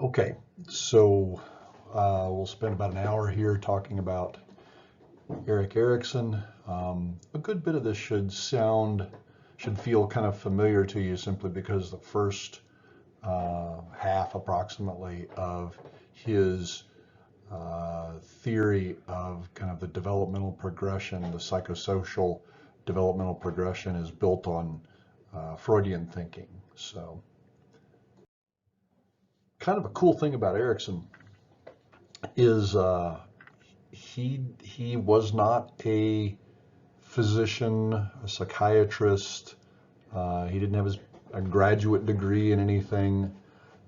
Okay, so we'll spend about an hour here talking about Erik Erikson. A good bit of this should feel kind of familiar to you simply because the first half approximately of his theory of kind of the developmental progression, the psychosocial developmental progression is built on Freudian thinking. So kind of a cool thing about Erikson is he was not a physician, a psychiatrist. He didn't have a graduate degree in anything.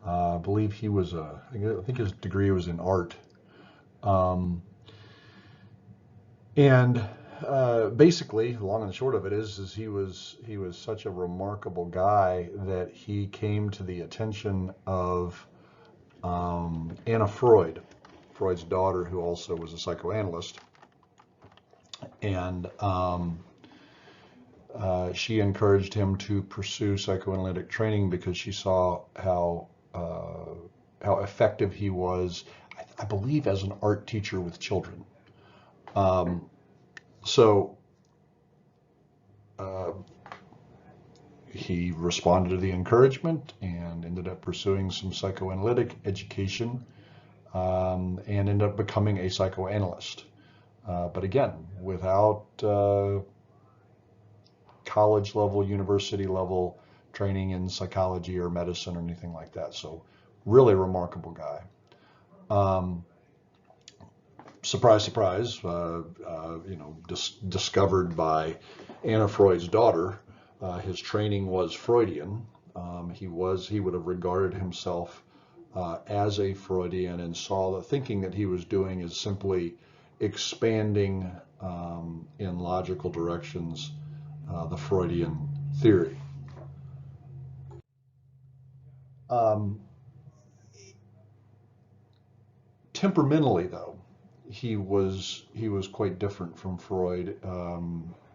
I believe I think his degree was in art. Um, and basically, the long and short of it is he was such a remarkable guy that he came to the attention of Anna Freud, Freud's daughter, who also was a psychoanalyst, and she encouraged him to pursue psychoanalytic training because she saw how effective he was, I believe, as an art teacher with children. Um, so uh, he responded to the encouragement and ended up pursuing some psychoanalytic education and ended up becoming a psychoanalyst. But again, without college level, university level training in psychology or medicine or anything like that. So really remarkable guy. Um, Surprise, surprise, discovered by Anna Freud's daughter. His training was Freudian. He would have regarded himself as a Freudian and saw the thinking that he was doing as simply expanding in logical directions the Freudian theory. Um, Temperamentally, though, he was quite different from Freud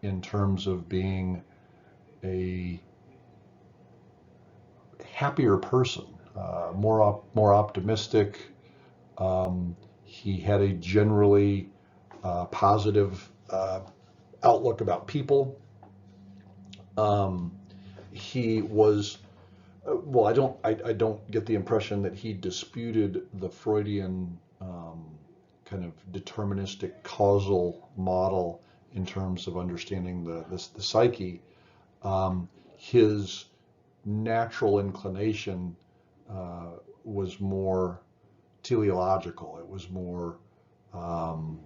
in terms of being a happier person, more optimistic. He had a generally positive outlook about people. Um, he was well. I don't get the impression that he disputed the Freudian kind of deterministic causal model in terms of understanding the psyche. His natural inclination was more teleological. It was more kind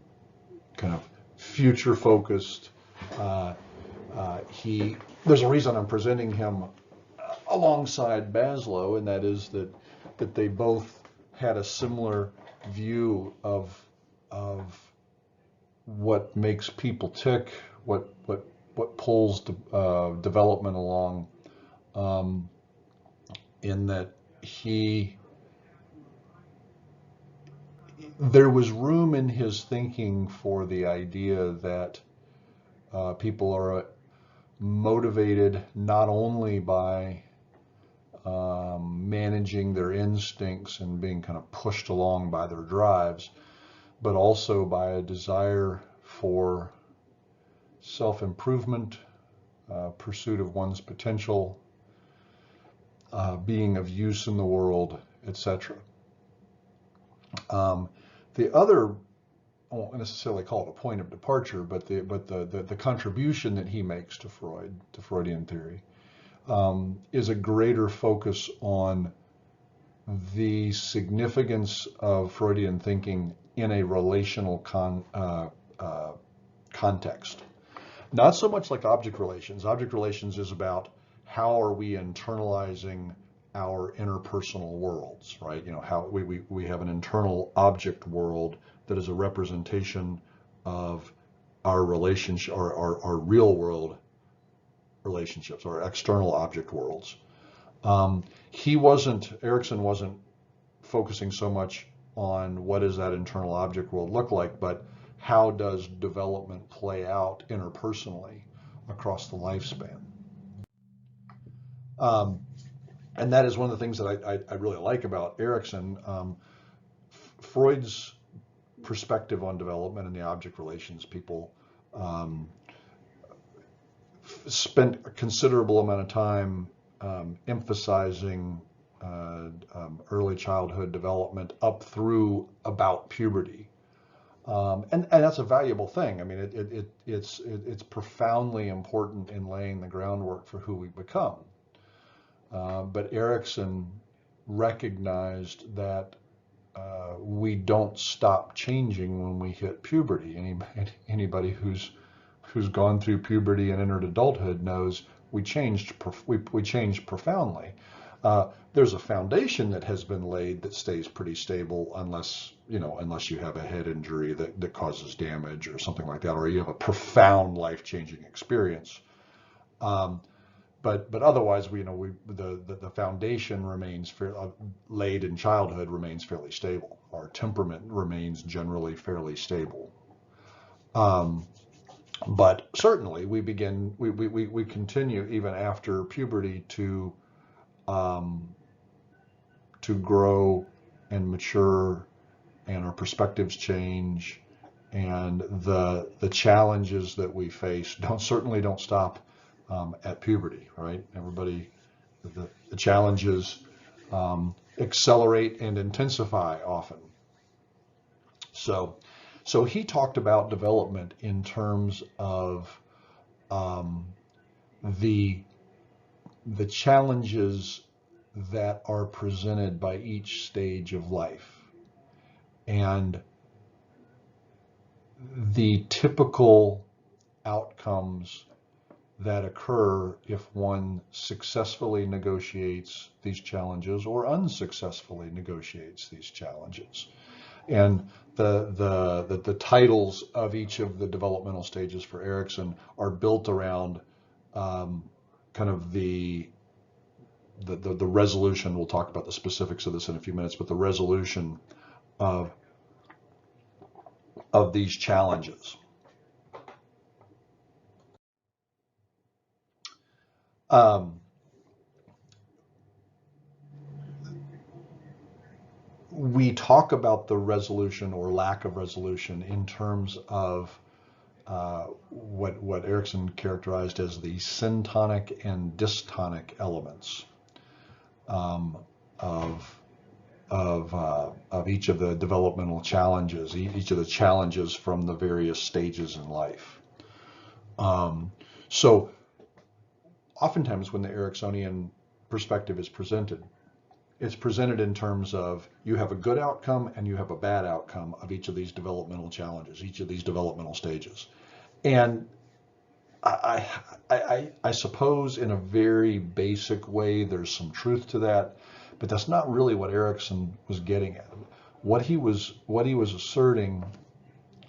of future focused. Uh, he There's a reason I'm presenting him alongside Maslow, and that is that they both had a similar view of what makes people tick, what pulls development along. Um, in that he there was room in his thinking for the idea that people are motivated not only by managing their instincts and being kind of pushed along by their drives, but also by a desire for self-improvement, pursuit of one's potential, being of use in the world, etc. Um, the other, I won't necessarily call it a point of departure, but the contribution that he makes to Freudian theory, is a greater focus on the significance of Freudian thinking in a relational context. Not so much like object relations. Object relations is about how are we internalizing our interpersonal worlds, right? How we have an internal object world that is a representation of our relationship, our real world relationships, our external object worlds. Erikson wasn't focusing so much on what does that internal object world look like, but how does development play out interpersonally across the lifespan. Um, And that is one of the things that I really like about Erikson. Freud's perspective on development and the object relations people spent a considerable amount of time emphasizing early childhood development up through about puberty. And that's a valuable thing. I mean, it's profoundly important in laying the groundwork for who we become. But Erikson recognized that we don't stop changing when we hit puberty. Anybody who's gone through puberty and entered adulthood knows we changed profoundly. There's a foundation that has been laid that stays pretty stable unless you have a head injury that causes damage or something like that, or you have a profound life-changing experience. But otherwise, the foundation remains laid in childhood remains fairly stable. Our temperament remains generally fairly stable. But certainly we continue even after puberty to grow and mature, and our perspectives change, and the challenges that we face certainly don't stop at puberty, right? Everybody, the challenges accelerate and intensify often. So he talked about development in terms of the challenges that are presented by each stage of life, and the typical outcomes that occur if one successfully negotiates these challenges or unsuccessfully negotiates these challenges. And the titles of each of the developmental stages for Erikson are built around kind of the resolution. We'll talk about the specifics of this in a few minutes, but the resolution of these challenges. We talk about the resolution or lack of resolution in terms of what Erikson characterized as the syntonic and dystonic elements of each of the developmental challenges, each of the challenges from the various stages in life. So oftentimes when the Eriksonian perspective is presented, it's presented in terms of you have a good outcome and you have a bad outcome of each of these developmental challenges, each of these developmental stages. And I suppose in a very basic way there's some truth to that, but that's not really what Erikson was getting at. What he was asserting,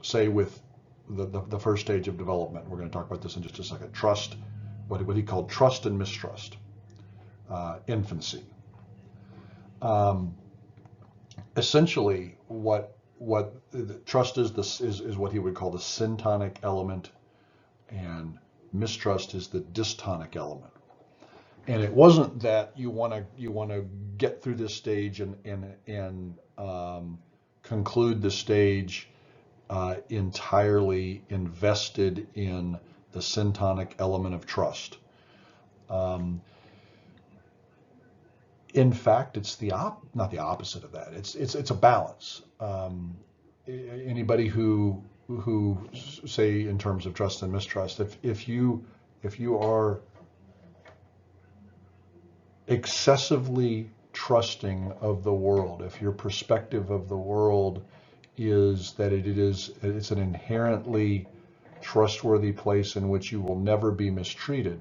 say with the first stage of development, we're going to talk about this in just a second, trust, what he called trust and mistrust, infancy. Essentially, what the trust is what he would call the syntonic element, and mistrust is the dystonic element. And it wasn't that you want to get through this stage and conclude the stage entirely invested in the syntonic element of trust. In fact, it's not the opposite of that. It's a balance. Anybody who say in terms of trust and mistrust, if you are excessively trusting of the world, if your perspective of the world is that it's an inherently trustworthy place in which you will never be mistreated,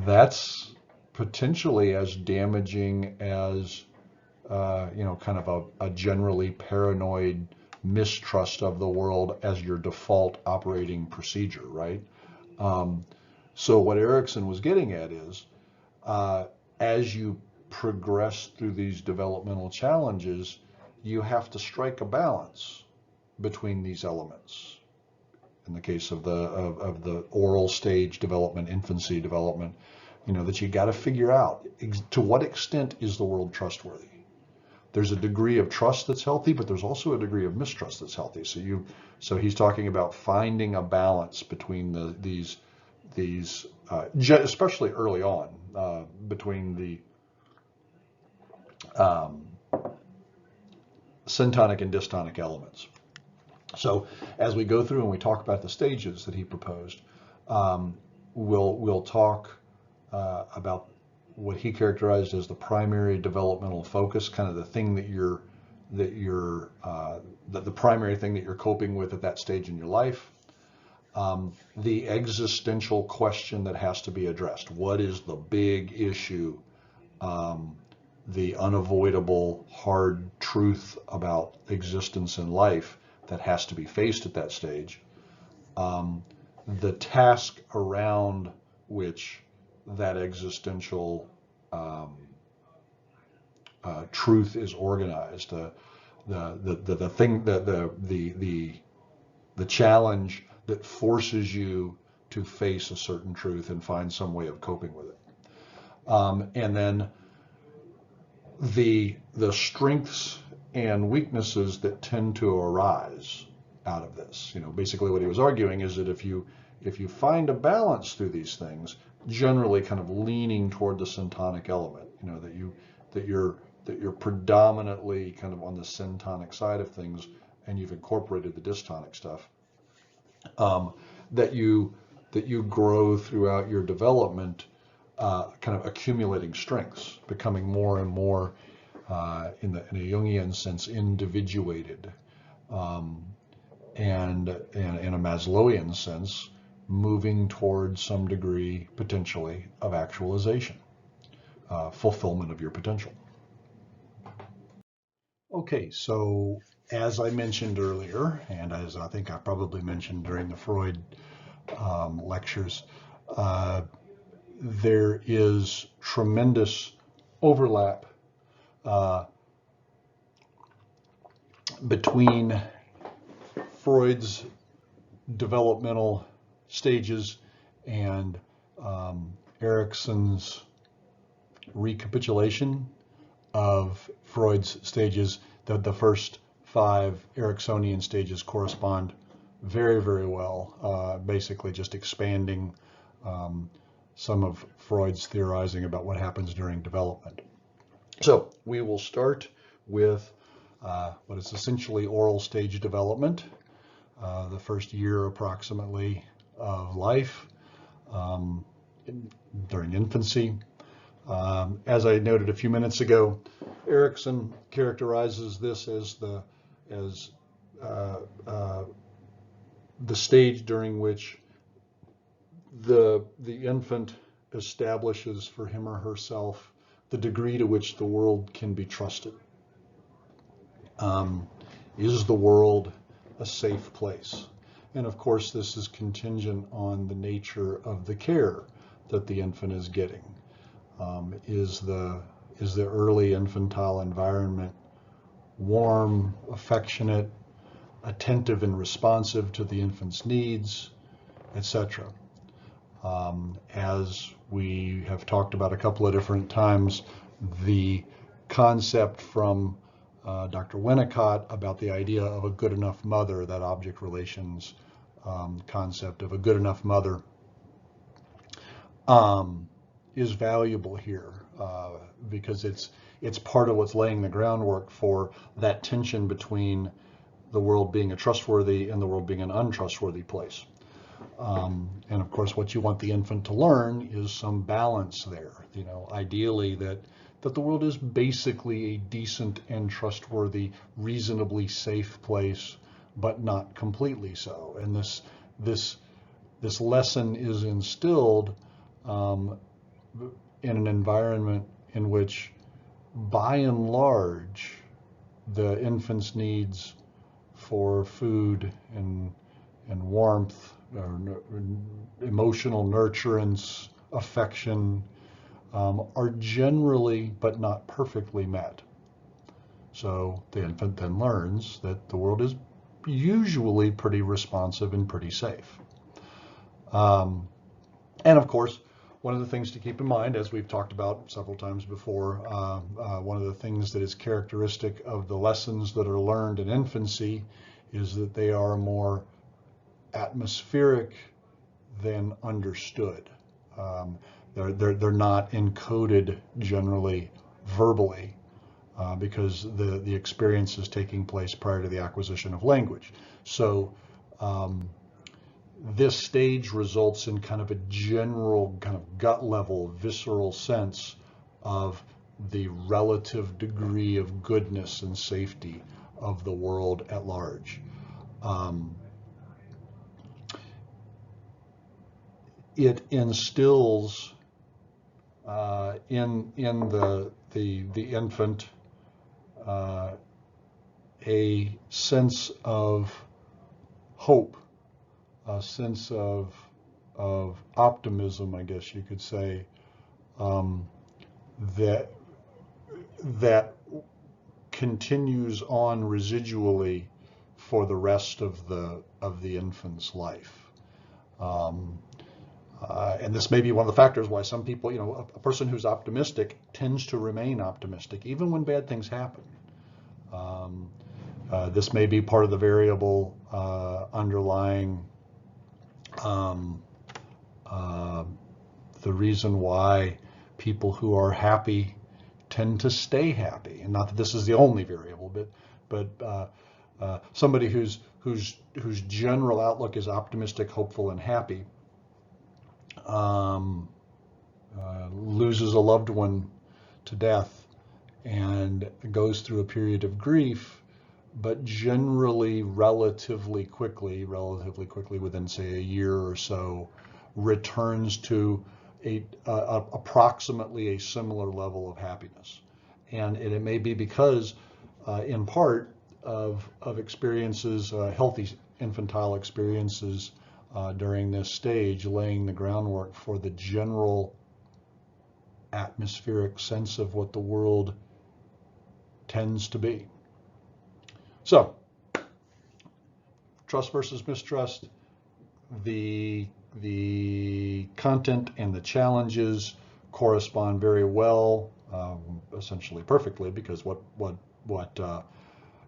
that's potentially as damaging as kind of a generally paranoid mistrust of the world as your default operating procedure, right? So what Erikson was getting at is, as you progress through these developmental challenges, you have to strike a balance between these elements. In the case of the oral stage development, infancy development, that you got to figure out to what extent is the world trustworthy. There's a degree of trust that's healthy, but there's also a degree of mistrust that's healthy. So he's talking about finding a balance between these especially early on, between the syntonic and dystonic elements. So as we go through and we talk about the stages that he proposed, we'll talk about what he characterized as the primary developmental focus, kind of the thing the primary thing that you're coping with at that stage in your life. The existential question that has to be addressed. What is the big issue? The unavoidable hard truth about existence in life that has to be faced at that stage. The task around which that existential truth is organized, the thing, the challenge that forces you to face a certain truth and find some way of coping with it, and then the strengths and weaknesses that tend to arise out of this. Basically what he was arguing is that if you find a balance through these things, generally kind of leaning toward the syntonic element, that you're predominantly kind of on the syntonic side of things, and you've incorporated the dystonic stuff, that you grow throughout your development, kind of accumulating strengths, becoming more and more, in a Jungian sense, individuated, and in a Maslowian sense, moving towards some degree, potentially, of actualization, fulfillment of your potential. Okay, so as I mentioned earlier, and as I think I probably mentioned during the Freud lectures, there is tremendous overlap between Freud's developmental stages and Erikson's recapitulation of Freud's stages. That the first 5 Eriksonian stages correspond very, very well, basically just expanding some of Freud's theorizing about what happens during development. So we will start with what is essentially oral stage development, the first year approximately of life, during infancy. As I noted a few minutes ago, Erikson characterizes this as the stage during which the infant establishes for him or herself the degree to which the world can be trusted. Is the world a safe place? And of course, this is contingent on the nature of the care that the infant is getting. Is the early infantile environment warm, affectionate, attentive and responsive to the infant's needs, etc. As we have talked about a couple of different times, the concept from Dr. Winnicott about the idea of a good enough mother, that object relations concept of a good enough mother, is valuable here, because it's part of what's laying the groundwork for that tension between the world being a trustworthy and the world being an untrustworthy place. And of course, what you want the infant to learn is some balance there. Ideally that the world is basically a decent and trustworthy, reasonably safe place, but not completely so. And this lesson is instilled in an environment in which, by and large, the infant's needs for food and warmth, or emotional nurturance, affection, are generally but not perfectly met. So the infant then learns that the world is usually pretty responsive and pretty safe. And of course, one of the things to keep in mind, as we've talked about several times before, one of the things that is characteristic of the lessons that are learned in infancy is that they are more atmospheric than understood. They're not encoded generally verbally because the experience is taking place prior to the acquisition of language. So this stage results in kind of a general kind of gut level, visceral sense of the relative degree of goodness and safety of the world at large. It instills in the infant a sense of hope, a sense of optimism, I guess you could say, that continues on residually for the rest of the infant's life. And this may be one of the factors why some people, a person who's optimistic tends to remain optimistic even when bad things happen. This may be part of the variable underlying the reason why people who are happy tend to stay happy. And not that this is the only variable, but somebody whose general outlook is optimistic, hopeful, and happy loses a loved one to death and goes through a period of grief, but generally relatively quickly within, say, a year or so, returns to approximately a similar level of happiness. And it may be because, in part, of experiences, healthy infantile experiences during this stage, laying the groundwork for the general atmospheric sense of what the world tends to be. So, trust versus mistrust, the content and the challenges correspond very well, essentially perfectly, because what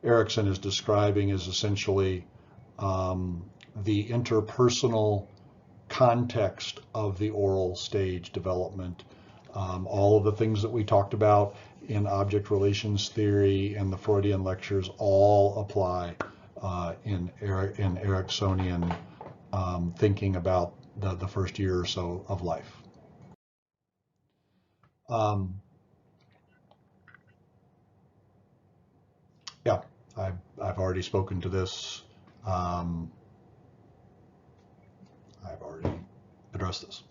Erikson is describing is essentially the interpersonal context of the oral stage development. All of the things that we talked about in object relations theory and the Freudian lectures all apply in Eriksonian thinking about the first year or so of life. Yeah, I've already spoken to this. I've already addressed this.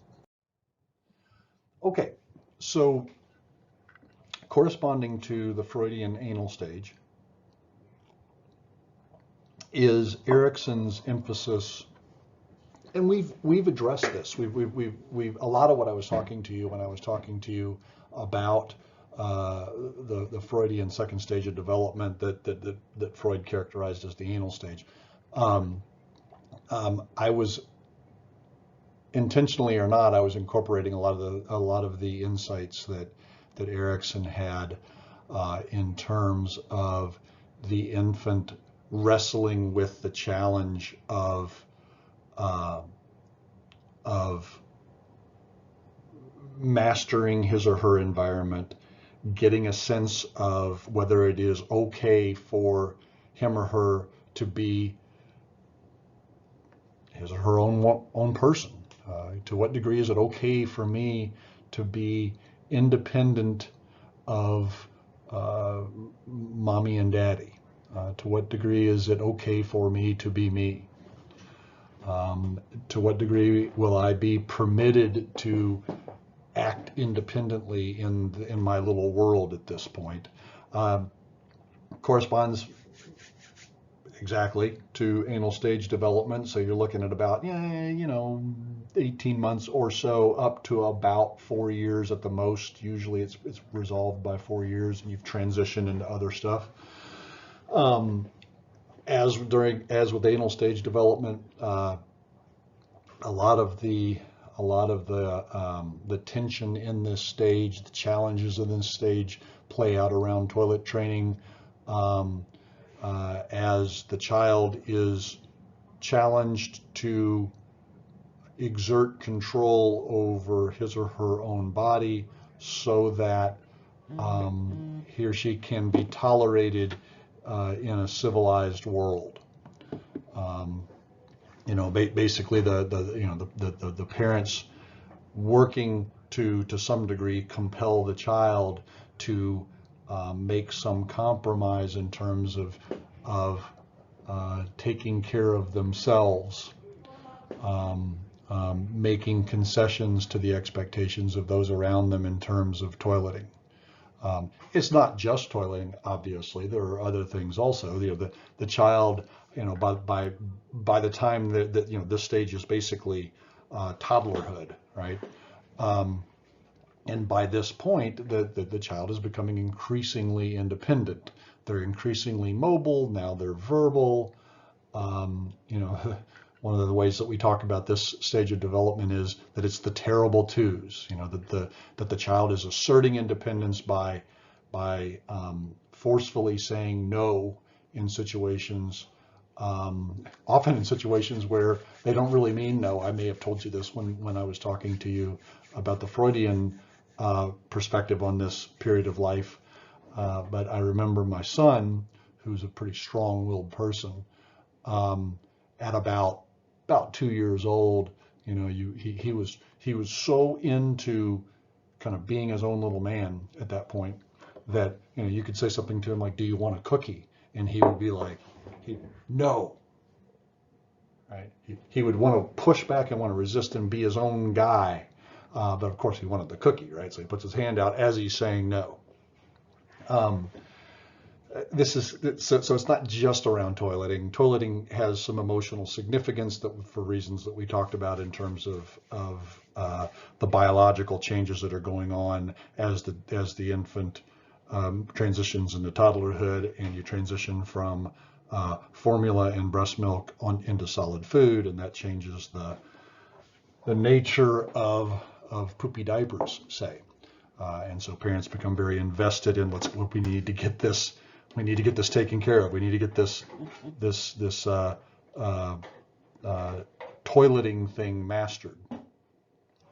Okay, so corresponding to the Freudian anal stage is Erikson's emphasis, and we've addressed this. We've a lot of what I was talking to you when I was talking to you about the Freudian second stage of development that Freud characterized as the anal stage. I was intentionally or not, I was incorporating a lot of the insights that Erikson had in terms of the infant wrestling with the challenge of mastering his or her environment, getting a sense of whether it is okay for him or her to be his or her own person. To what degree is it okay for me to be independent of mommy and daddy? To what degree is it okay for me to be me? To what degree will I be permitted to act independently in my little world at this point? Corresponds exactly to anal stage development. So you're looking at about 18 months or so up to about 4 years at the most. Usually it's resolved by 4 years and you've transitioned into other stuff. As with anal stage development, a lot of the a lot of the tension in this stage, the challenges in this stage play out around toilet training, as the child is challenged to exert control over his or her own body so that he or she can be tolerated in a civilized world. Basically the parents working to some degree compel the child to make some compromise in terms of taking care of themselves, making concessions to the expectations of those around them in terms of toileting. It's not just toileting, obviously. There are other things also. The child, by the time that this stage is basically toddlerhood, right? And by this point, the child is becoming increasingly independent. They're increasingly mobile. Now they're verbal. One of the ways that we talk about this stage of development is that it's the terrible twos. That the child is asserting independence by forcefully saying no in situations, often in situations where they don't really mean no. I may have told you this when I was talking to you about the Freudian perspective on this period of life. But I remember my son, who's a pretty strong-willed person, at about 2 years old, he was so into kind of being his own little man at that point that you could say something to him like, "Do you want a cookie?" And he would be like, "No." Right? He would want to push back and want to resist and be his own guy, but of course he wanted the cookie, right? So he puts his hand out as he's saying no. So it's not just around toileting. Toileting has some emotional significance for reasons that we talked about in terms of the biological changes that are going on as the infant transitions into toddlerhood, and you transition from formula and breast milk into solid food, and that changes the nature of poopy diapers, say. And so parents become very invested in we need to get this. We need to get this taken care of. We need to get this toileting thing mastered.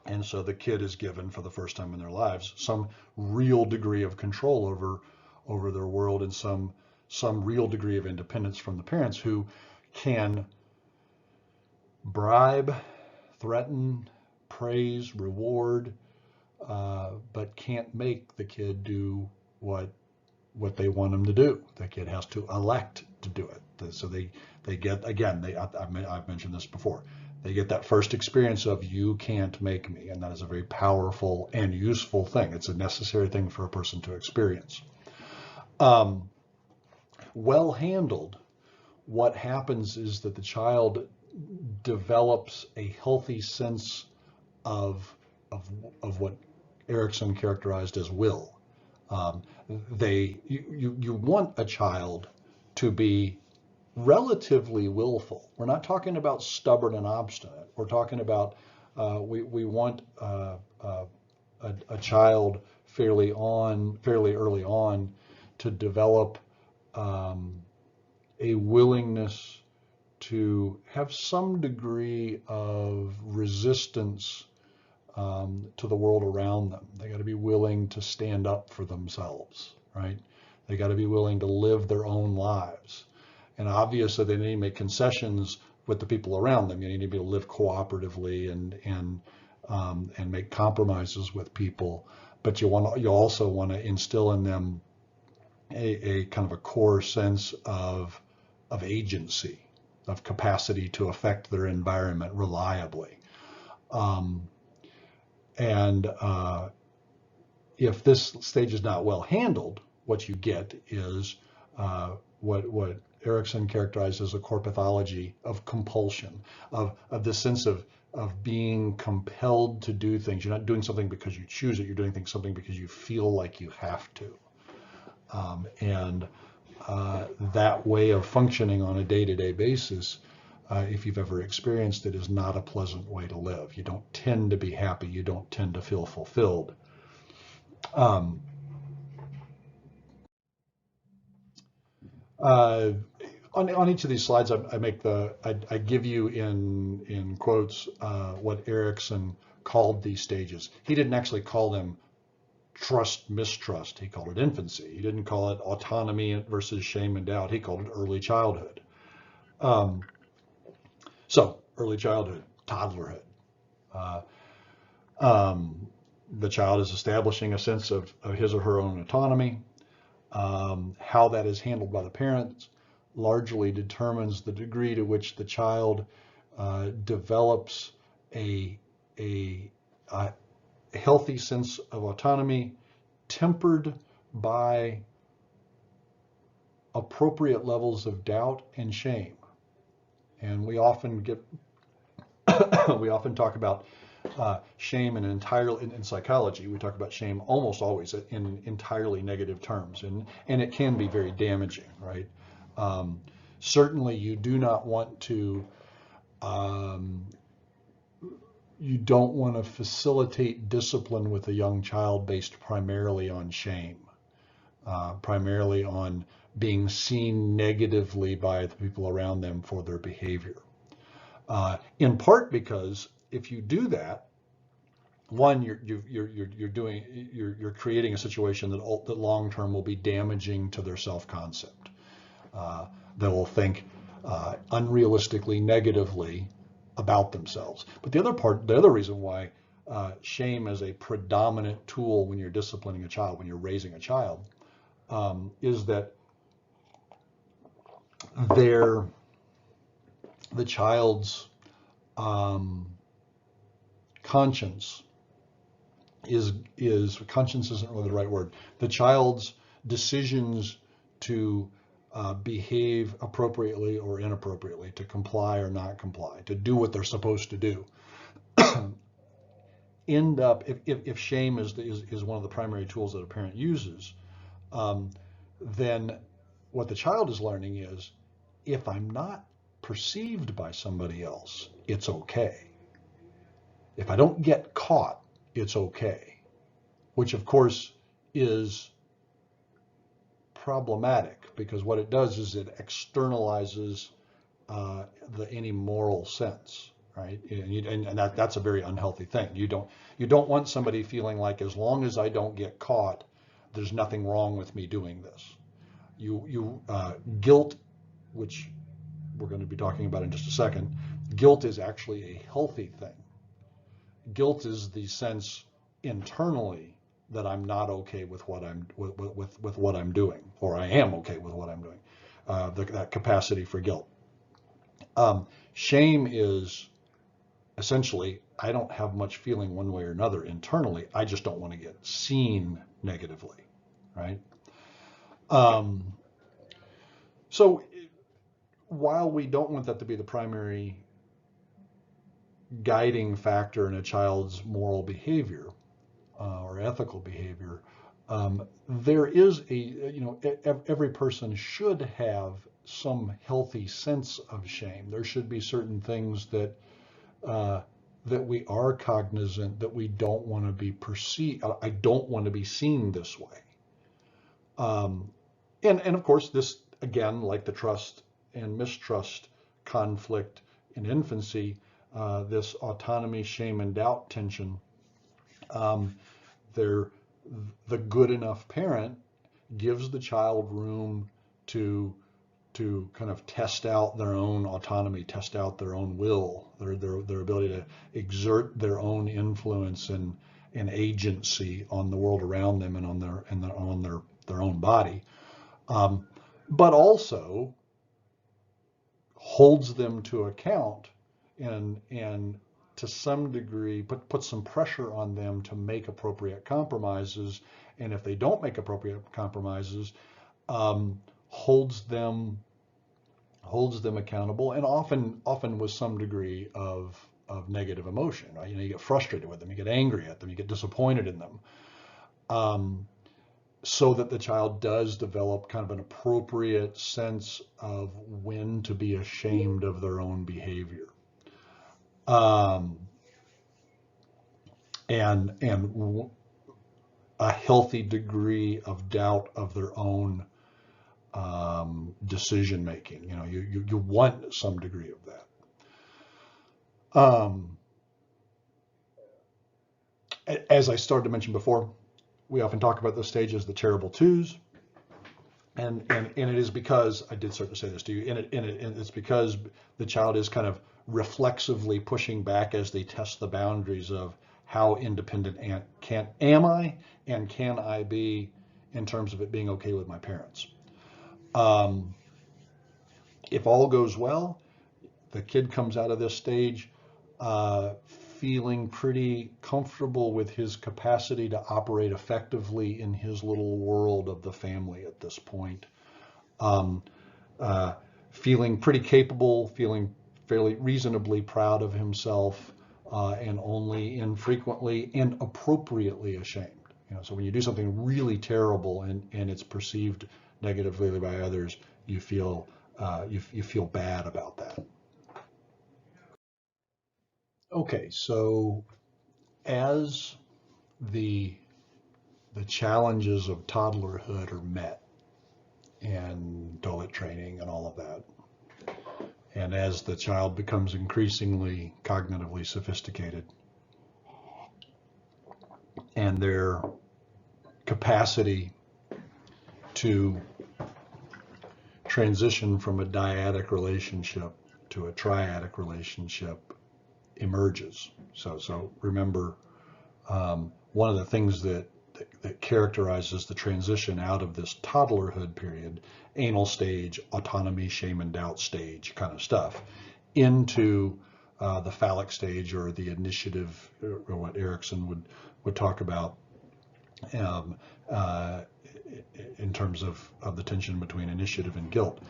And so the kid is given, for the first time in their lives, some real degree of control over their world, and some real degree of independence from the parents, who can bribe, threaten, praise, reward, but can't make the kid do what they want them to do. The kid has to elect to do it. So they get, again, I've mentioned this before, they get that first experience of "you can't make me," and that is a very powerful and useful thing. It's a necessary thing for a person to experience. Well handled, what happens is that the child develops a healthy sense of what Erikson characterized as will. You want a child to be relatively willful. We're not talking about stubborn and obstinate. We're talking about we want a child fairly early on to develop a willingness to have some degree of resistance to the world around them. They got to be willing to stand up for themselves, right? They got to be willing to live their own lives. And obviously they need to make concessions with the people around them. You need to be able to live cooperatively and make compromises with people. But you also want to instill in them a kind of a core sense of agency, of capacity to affect their environment reliably. If this stage is not well handled, what you get is what Erikson characterized as a core pathology of compulsion, of the sense of being compelled to do things. You're not doing something because you choose it. You're doing something because you feel like you have to. That way of functioning on a day-to-day basis if you've ever experienced it, is not a pleasant way to live. You don't tend to be happy. You don't tend to feel fulfilled. Um, on each of these slides, I give you in quotes what Erikson called these stages. He didn't actually call them trust, mistrust. He called it infancy. He didn't call it autonomy versus shame and doubt. He called it early childhood. So early childhood, toddlerhood. The child is establishing a sense of his or her own autonomy. How that is handled by the parents largely determines the degree to which the child develops a healthy sense of autonomy, tempered by appropriate levels of doubt and shame. And we often talk about shame in psychology. We talk about shame almost always in entirely negative terms, and it can be very damaging, right? Certainly, you do not want to. You don't want to facilitate discipline with a young child based primarily on shame, primarily on being seen negatively by the people around them for their behavior. In part because if you do that, one, you're creating a situation that long term will be damaging to their self-concept. They will think unrealistically negatively about themselves. But the other reason why shame is a predominant tool when you're disciplining a child, when you're raising a child, is that the child's conscience conscience isn't really the right word. The child's decisions to behave appropriately or inappropriately, to comply or not comply, to do what they're supposed to do, end up, if shame is one of the primary tools that a parent uses, then what the child is learning is, if I'm not perceived by somebody else, it's okay. If I don't get caught, it's okay, which of course is problematic, because what it does is it externalizes any moral sense, right? And that's a very unhealthy thing. You don't want somebody feeling like, as long as I don't get caught, there's nothing wrong with me doing this. Guilt, which we're going to be talking about in just a second, guilt is actually a healthy thing. Guilt is the sense internally that I'm not okay with what I'm with what I'm doing, or I am okay with what I'm doing. That capacity for guilt. Shame is essentially, I don't have much feeling one way or another internally. I just don't want to get seen negatively, right? So while we don't want that to be the primary guiding factor in a child's moral behavior or ethical behavior, there is every person should have some healthy sense of shame. There should be certain things that we are cognizant that we don't want to be perceived. I don't want to be seen this way. And of course, this, again, like the trust and mistrust conflict in infancy, this autonomy, shame, and doubt tension, the good enough parent gives the child room to kind of test out their own autonomy, test out their own will, their ability to exert their own influence and agency on the world around them and on their own body, but also holds them to account and to some degree put some pressure on them to make appropriate compromises, and if they don't make appropriate compromises, holds them accountable, and often with some degree of negative emotion, right? You get frustrated with them, you get angry at them, you get disappointed in them. so that the child does develop kind of an appropriate sense of when to be ashamed of their own behavior. Um, and a healthy degree of doubt of their own decision making. You know, you want some degree of that. As I started to mention before, we often talk about the stage as the terrible twos, and it is because I did start to say this to you, and it's because the child is kind of reflexively pushing back as they test the boundaries of how independent am I and can I be in terms of it being okay with my parents. If all goes well, the kid comes out of this stage feeling pretty comfortable with his capacity to operate effectively in his little world of the family at this point. Feeling pretty capable, feeling fairly reasonably proud of himself, and only infrequently and appropriately ashamed. You know, so when you do something really terrible and it's perceived negatively by others, you feel bad about that. Okay, so as the challenges of toddlerhood are met and toilet training and all of that, and as the child becomes increasingly cognitively sophisticated and their capacity to transition from a dyadic relationship to a triadic relationship emerges. So remember, one of the things that characterizes the transition out of this toddlerhood period, anal stage, autonomy, shame and doubt stage kind of stuff, into the phallic stage or the initiative, or what Erikson would talk about in terms of the tension between initiative and guilt,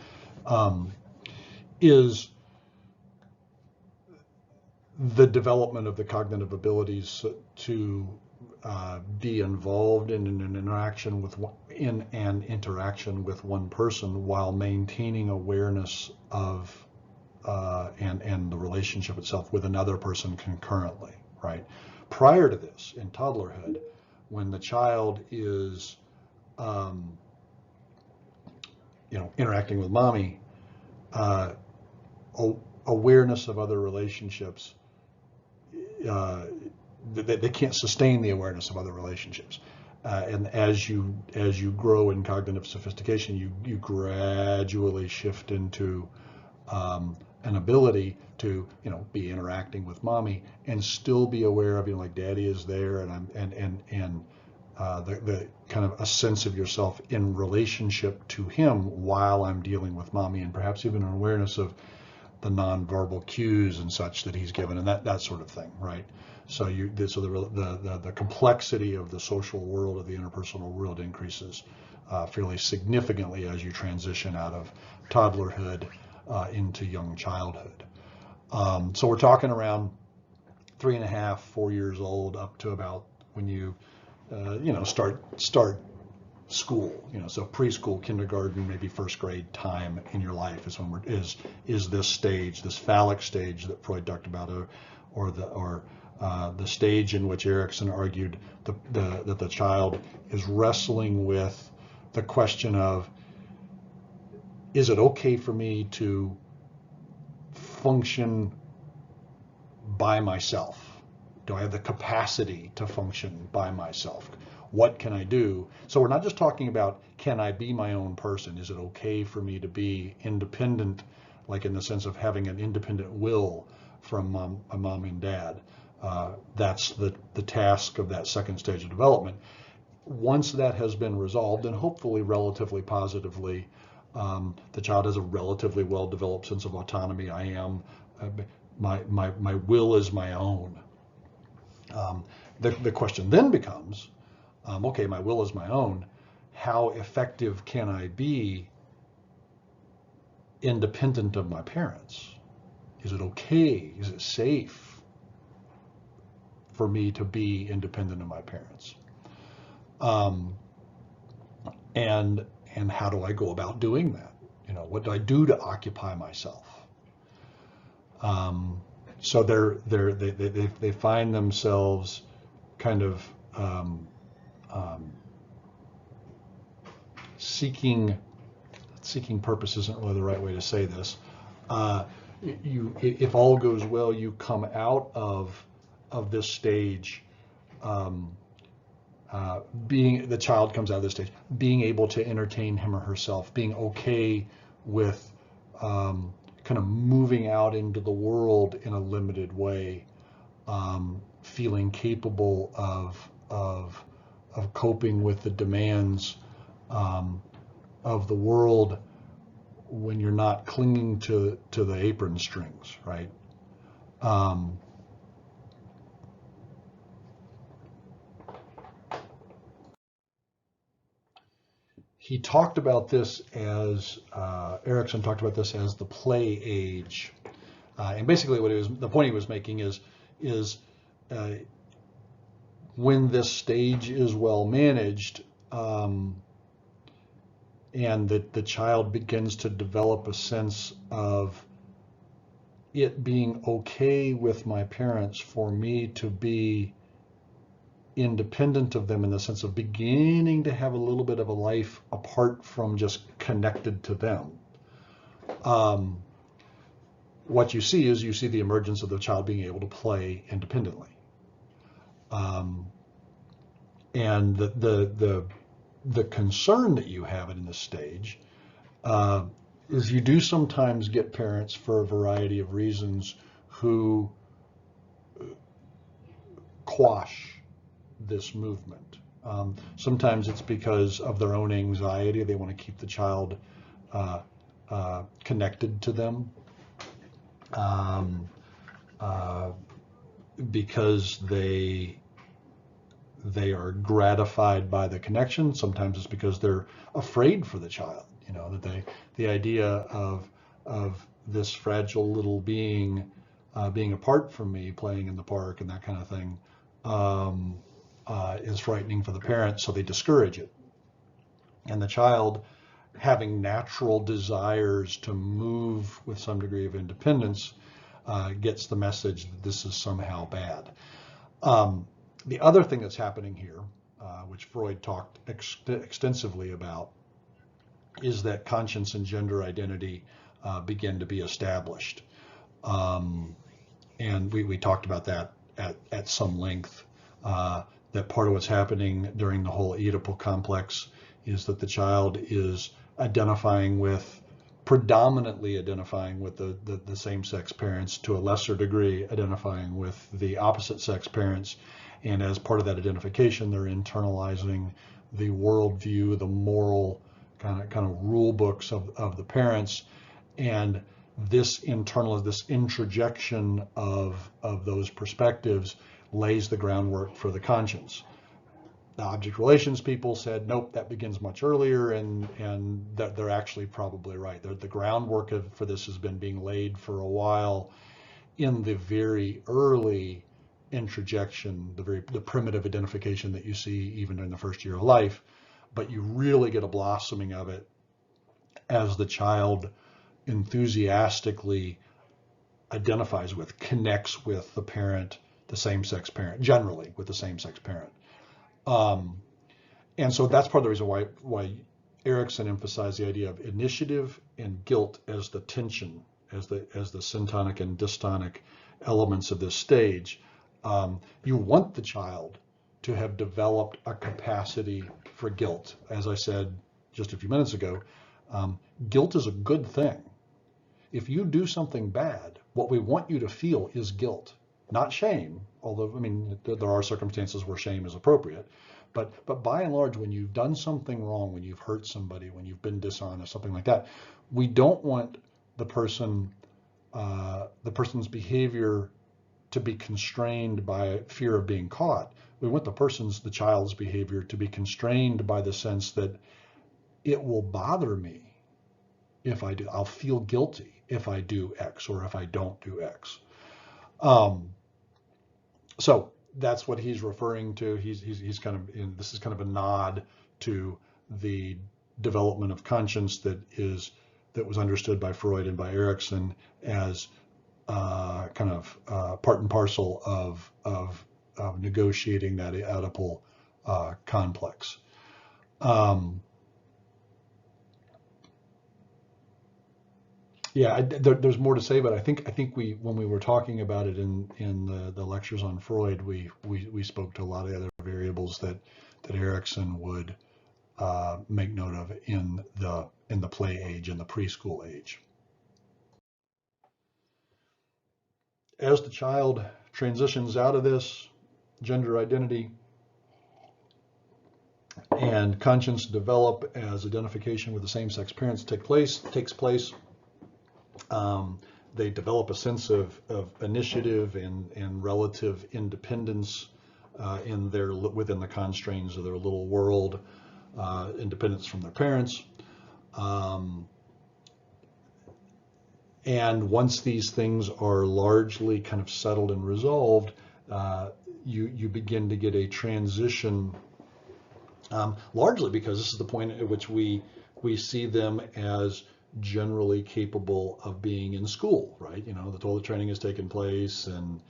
is the development of the cognitive abilities to be involved in an interaction with one person while maintaining awareness of and the relationship itself with another person concurrently, right? Prior to this, in toddlerhood, when the child is interacting with mommy, awareness of other relationships, they can't sustain the awareness of other relationships. And as you grow in cognitive sophistication, you gradually shift into an ability to be interacting with mommy and still be aware of like daddy is there, and the kind of a sense of yourself in relationship to him while I'm dealing with mommy, and perhaps even an awareness of the nonverbal cues and such that he's given, and that sort of thing, right? So the complexity of the social world, of the interpersonal world, increases fairly significantly as you transition out of toddlerhood into young childhood. So we're talking around 3.5, 4 years old, up to about when you start school, so preschool, kindergarten, maybe first grade time in your life is when is this stage, this phallic stage that Freud talked about, or the stage in which Erikson argued that the child is wrestling with the question of, is it okay for me to function by myself? Do I have the capacity to function by myself? What can I do? So we're not just talking about, can I be my own person? Is it okay for me to be independent, like in the sense of having an independent will from mom and dad? That's the task of that second stage of development. Once that has been resolved, and hopefully relatively positively, the child has a relatively well-developed sense of autonomy. I am, my will is my own. The question then becomes, okay, my will is my own. How effective can I be independent of my parents? Is it okay? Is it safe for me to be independent of my parents? and how do I go about doing that? What do I do to occupy myself? So they find themselves kind of seeking purpose isn't really the right way to say this. If all goes well, you come out of this stage, the child comes out of this stage, being able to entertain him or herself, being okay with kind of moving out into the world in a limited way, feeling capable of coping with the demands of the world when you're not clinging to the apron strings, right? He talked about this as, Erikson talked about this as the play age. And basically the point he was making is when this stage is well managed, and that the child begins to develop a sense of it being okay with my parents for me to be independent of them, in the sense of beginning to have a little bit of a life apart from just connected to them. What you see is the emergence of the child being able to play independently. And the concern that you have in this stage is you do sometimes get parents, for a variety of reasons, who quash this movement. Sometimes it's because of their own anxiety. They want to keep the child connected to them, because they are gratified by the connection. Sometimes it's because they're afraid for the child, that the idea of this fragile little being being apart from me, playing in the park and that kind of thing, is frightening for the parents, so they discourage it. And the child, having natural desires to move with some degree of independence, gets the message that this is somehow bad. The other thing that's happening here, which Freud talked extensively about, is that conscience and gender identity begin to be established. And we talked about that at some length, that part of what's happening during the whole Oedipal complex is that the child is predominantly identifying with the same-sex parents, to a lesser degree identifying with the opposite-sex parents. And as part of that identification, they're internalizing the worldview, the moral kind of rule books of the parents. And this introjection of those perspectives lays the groundwork for the conscience. The object relations people said, nope, that begins much earlier, and that they're actually probably right. The groundwork for this has been being laid for a while in the very early introjection, the primitive identification that you see even in the first year of life, but you really get a blossoming of it as the child enthusiastically identifies with, connects with the parent, the same-sex parent, generally with the same-sex parent. And so that's part of the reason why Erikson emphasized the idea of initiative and guilt as the tension, as the syntonic and dystonic elements of this stage. You want the child to have developed a capacity for guilt. As I said just a few minutes ago, guilt is a good thing. If you do something bad, what we want you to feel is guilt, not shame, although, I mean, there are circumstances where shame is appropriate. But by and large, when you've done something wrong, when you've hurt somebody, when you've been dishonest, something like that, we don't want the person's behavior to be constrained by fear of being caught. We want the child's behavior to be constrained by the sense that it will bother me if I do. I'll feel guilty if I do X or if I don't do X. So that's what he's referring to. He's kind of this is kind of a nod to the development of conscience that was understood by Freud and by Erikson as kind of part and parcel of negotiating that Oedipal complex. Yeah, there's more to say, but I think when we were talking about it in the lectures on Freud, we spoke to a lot of the other variables that Erikson would make note of in the play age, in the preschool age. As the child transitions out of this, gender identity and conscience develop as identification with the same-sex parents takes place. They develop a sense of initiative and relative independence within the constraints of their little world, independence from their parents. And once these things are largely kind of settled and resolved, you begin to get a transition, largely because this is the point at which we see them as generally capable of being in school, right? You know, the toilet training has taken place, and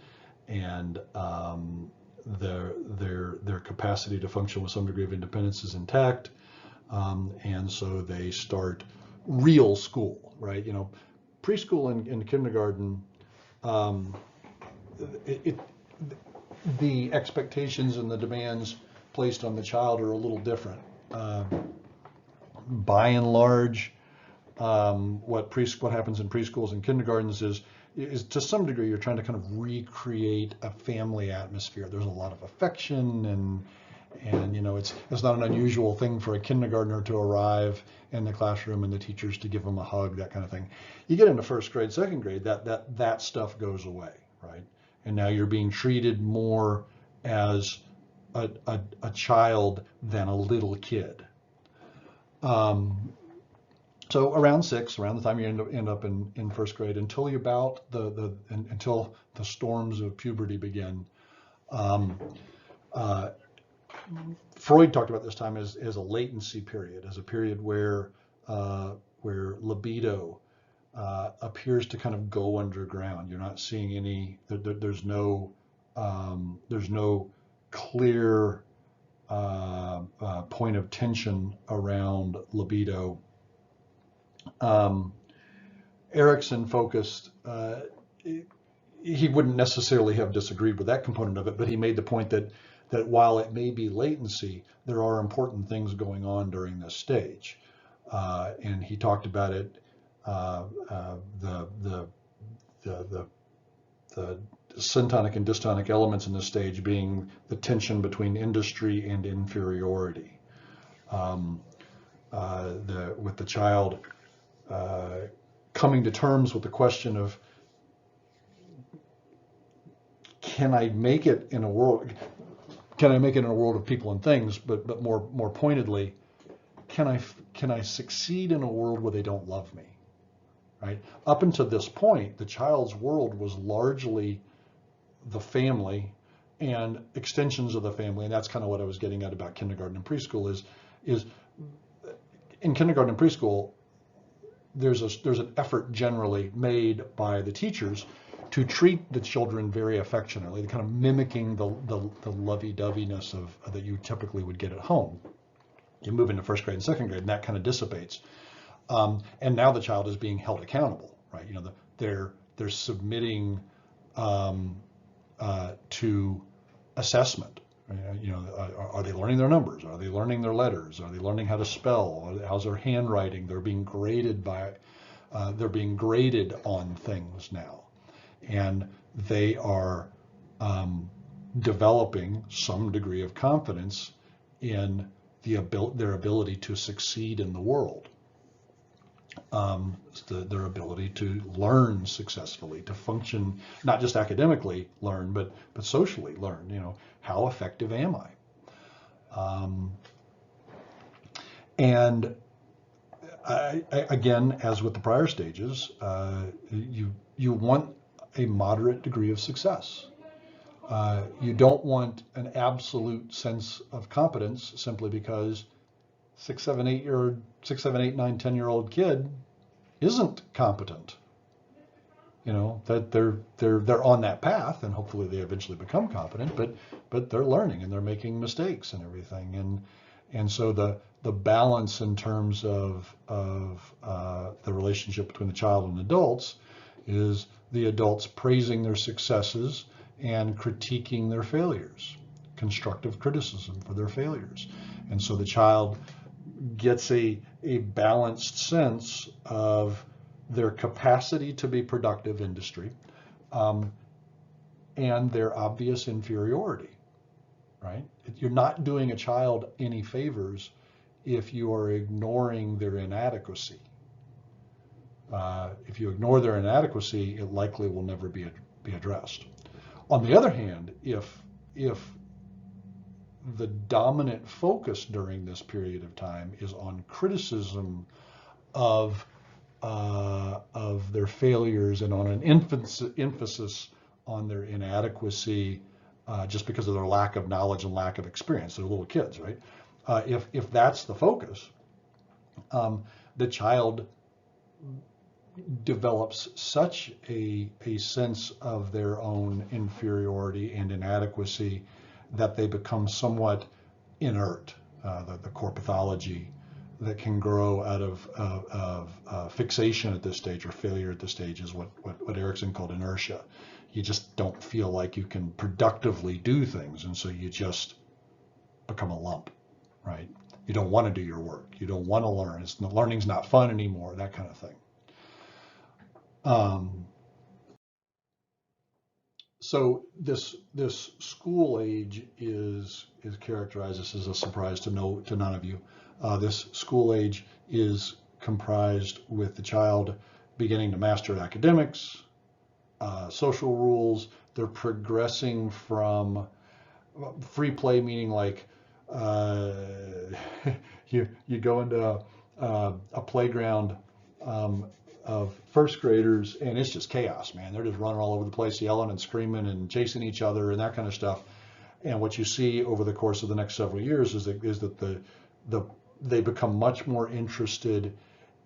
their capacity to function with some degree of independence is intact, and so they start real school, right? You know, preschool and kindergarten, the expectations and the demands placed on the child are a little different. By and large, what happens in preschools and kindergartens is to some degree you're trying to kind of recreate a family atmosphere. There's a lot of affection, and you know, it's not an unusual thing for a kindergartner to arrive in the classroom and the teachers to give them a hug, that kind of thing. You get into first grade, second grade, that stuff goes away, right? And now you're being treated more as a child than a little kid. So around the time you end up in first grade, until until the storms of puberty begin. Freud talked about this time as a latency period, as a period where libido appears to kind of go underground. You're not seeing any. There's no clear point of tension around libido. Erikson focused. He wouldn't necessarily have disagreed with that component of it, but he made the point that while it may be latency, there are important things going on during this stage, and he talked about it. The syntonic and dystonic elements in this stage being the tension between industry and inferiority. With the child coming to terms with the question of, can I make it in a world of people and things, but more pointedly, can I succeed in a world where they don't love me, right? Up until this point, the child's world was largely the family and extensions of the family, and that's kind of what I was getting at about kindergarten and preschool is in kindergarten and preschool, there's an effort generally made by the teachers to treat the children very affectionately, kind of mimicking the lovey-doveyness that you typically would get at home. You move into first grade and second grade, and that kind of dissipates. And now the child is being held accountable, right? You know, they're submitting to assessment. You know, are they learning their numbers? Are they learning their letters? Are they learning how to spell? How's their handwriting? They're being graded on things now, and they are developing some degree of confidence in their ability to succeed in the world. Their ability to learn successfully, to function, not just academically learn, but socially learn. You know, how effective am I? And again, as with the prior stages, you want a moderate degree of success. You don't want an absolute sense of competence simply because 6, 7, 8, 9, 10-year-old kid isn't competent. You know, that they're on that path, and hopefully they eventually become competent, but they're learning and they're making mistakes and everything. And so the balance in terms of the relationship between the child and adults is the adults praising their successes and critiquing their failures, constructive criticism for their failures. And so the child gets a balanced sense of their capacity to be productive industry, and their obvious inferiority, right? You're not doing a child any favors if you are ignoring their inadequacy. If you ignore their inadequacy, it likely will never be addressed. On the other hand, if the dominant focus during this period of time is on criticism of their failures and on an emphasis on their inadequacy, just because of their lack of knowledge and lack of experience. They're little kids, right? If that's the focus, the child develops such a sense of their own inferiority and inadequacy that they become somewhat inert. The core pathology that can grow out of fixation at this stage, or failure at this stage, is what Erikson called inertia. You just don't feel like you can productively do things, and so you just become a lump, right? You don't want to do your work. You don't want to learn. Learning's not fun anymore, that kind of thing. So this school age is characterized. This is a surprise to none of you. This school age is comprised with the child beginning to master academics, social rules. They're progressing from free play, meaning like you go into a playground of first graders, and it's just chaos, man. They're just running all over the place, yelling and screaming and chasing each other and that kind of stuff. And what you see over the course of the next several years is that they become much more interested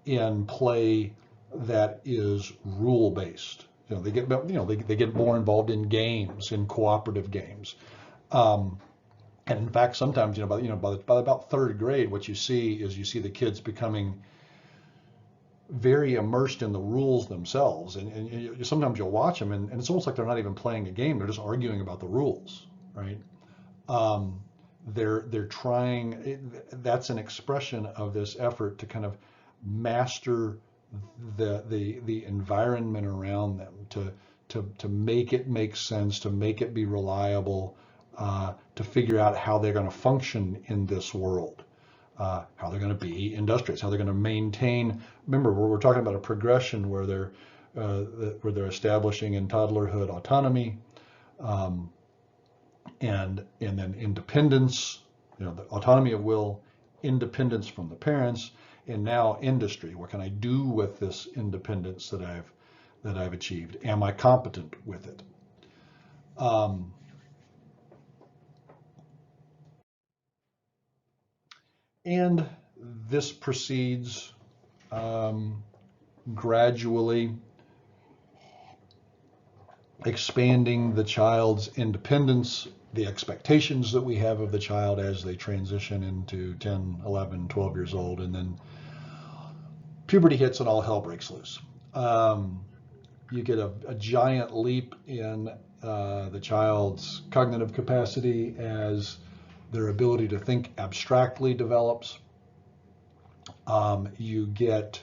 in play that is rule based. They get more involved in games, in cooperative games. And in fact, sometimes by about third grade, what you see the kids becoming very immersed in the rules themselves, and sometimes you'll watch them, and it's almost like they're not even playing a game; they're just arguing about the rules, right? They're trying. That's an expression of this effort to kind of master the environment around them, to make it make sense, to make it be reliable, to figure out how they're going to function in this world. How they're going to be industrious, how they're going to maintain. Remember, we're talking about a progression where they're establishing in toddlerhood autonomy, and then independence. The autonomy of will, independence from the parents, and now industry. What can I do with this independence that I've achieved? Am I competent with it? And this proceeds gradually expanding the child's independence, the expectations that we have of the child as they transition into 10, 11, 12 years old, and then puberty hits and all hell breaks loose. You get a giant leap in the child's cognitive capacity as their ability to think abstractly develops. You get,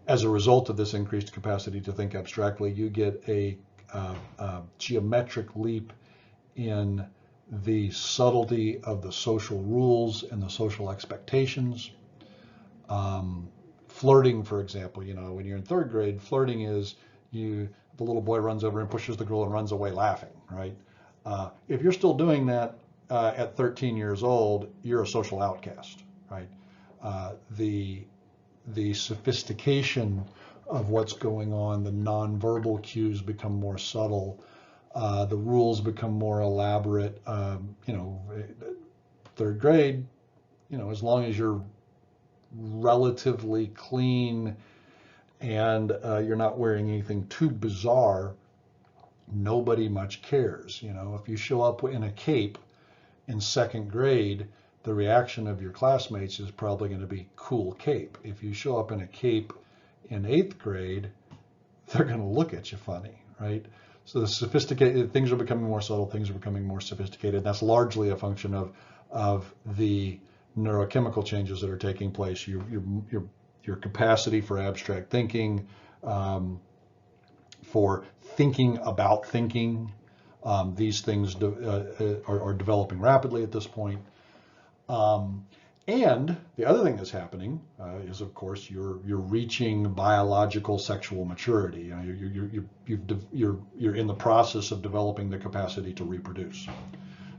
as a result of this increased capacity to think abstractly, you get a geometric leap in the subtlety of the social rules and the social expectations. Flirting, for example, when you're in third grade, flirting is the little boy runs over and pushes the girl and runs away laughing, right? If you're still doing that at 13 years old, you're a social outcast, right? The sophistication of what's going on, the nonverbal cues become more subtle, the rules become more elaborate. Third grade, as long as you're relatively clean and you're not wearing anything too bizarre, nobody much cares. If you show up in a cape in second grade, the reaction of your classmates is probably going to be cool cape. If you show up in a cape in 8th grade, they're going to look at you funny, right? So the sophisticated things are becoming more subtle, things are becoming more sophisticated. That's largely a function of the neurochemical changes that are taking place. Your capacity for abstract thinking, for thinking about thinking, these things are developing rapidly at this point. And the other thing that's happening is, of course, you're reaching biological sexual maturity. You're in the process of developing the capacity to reproduce.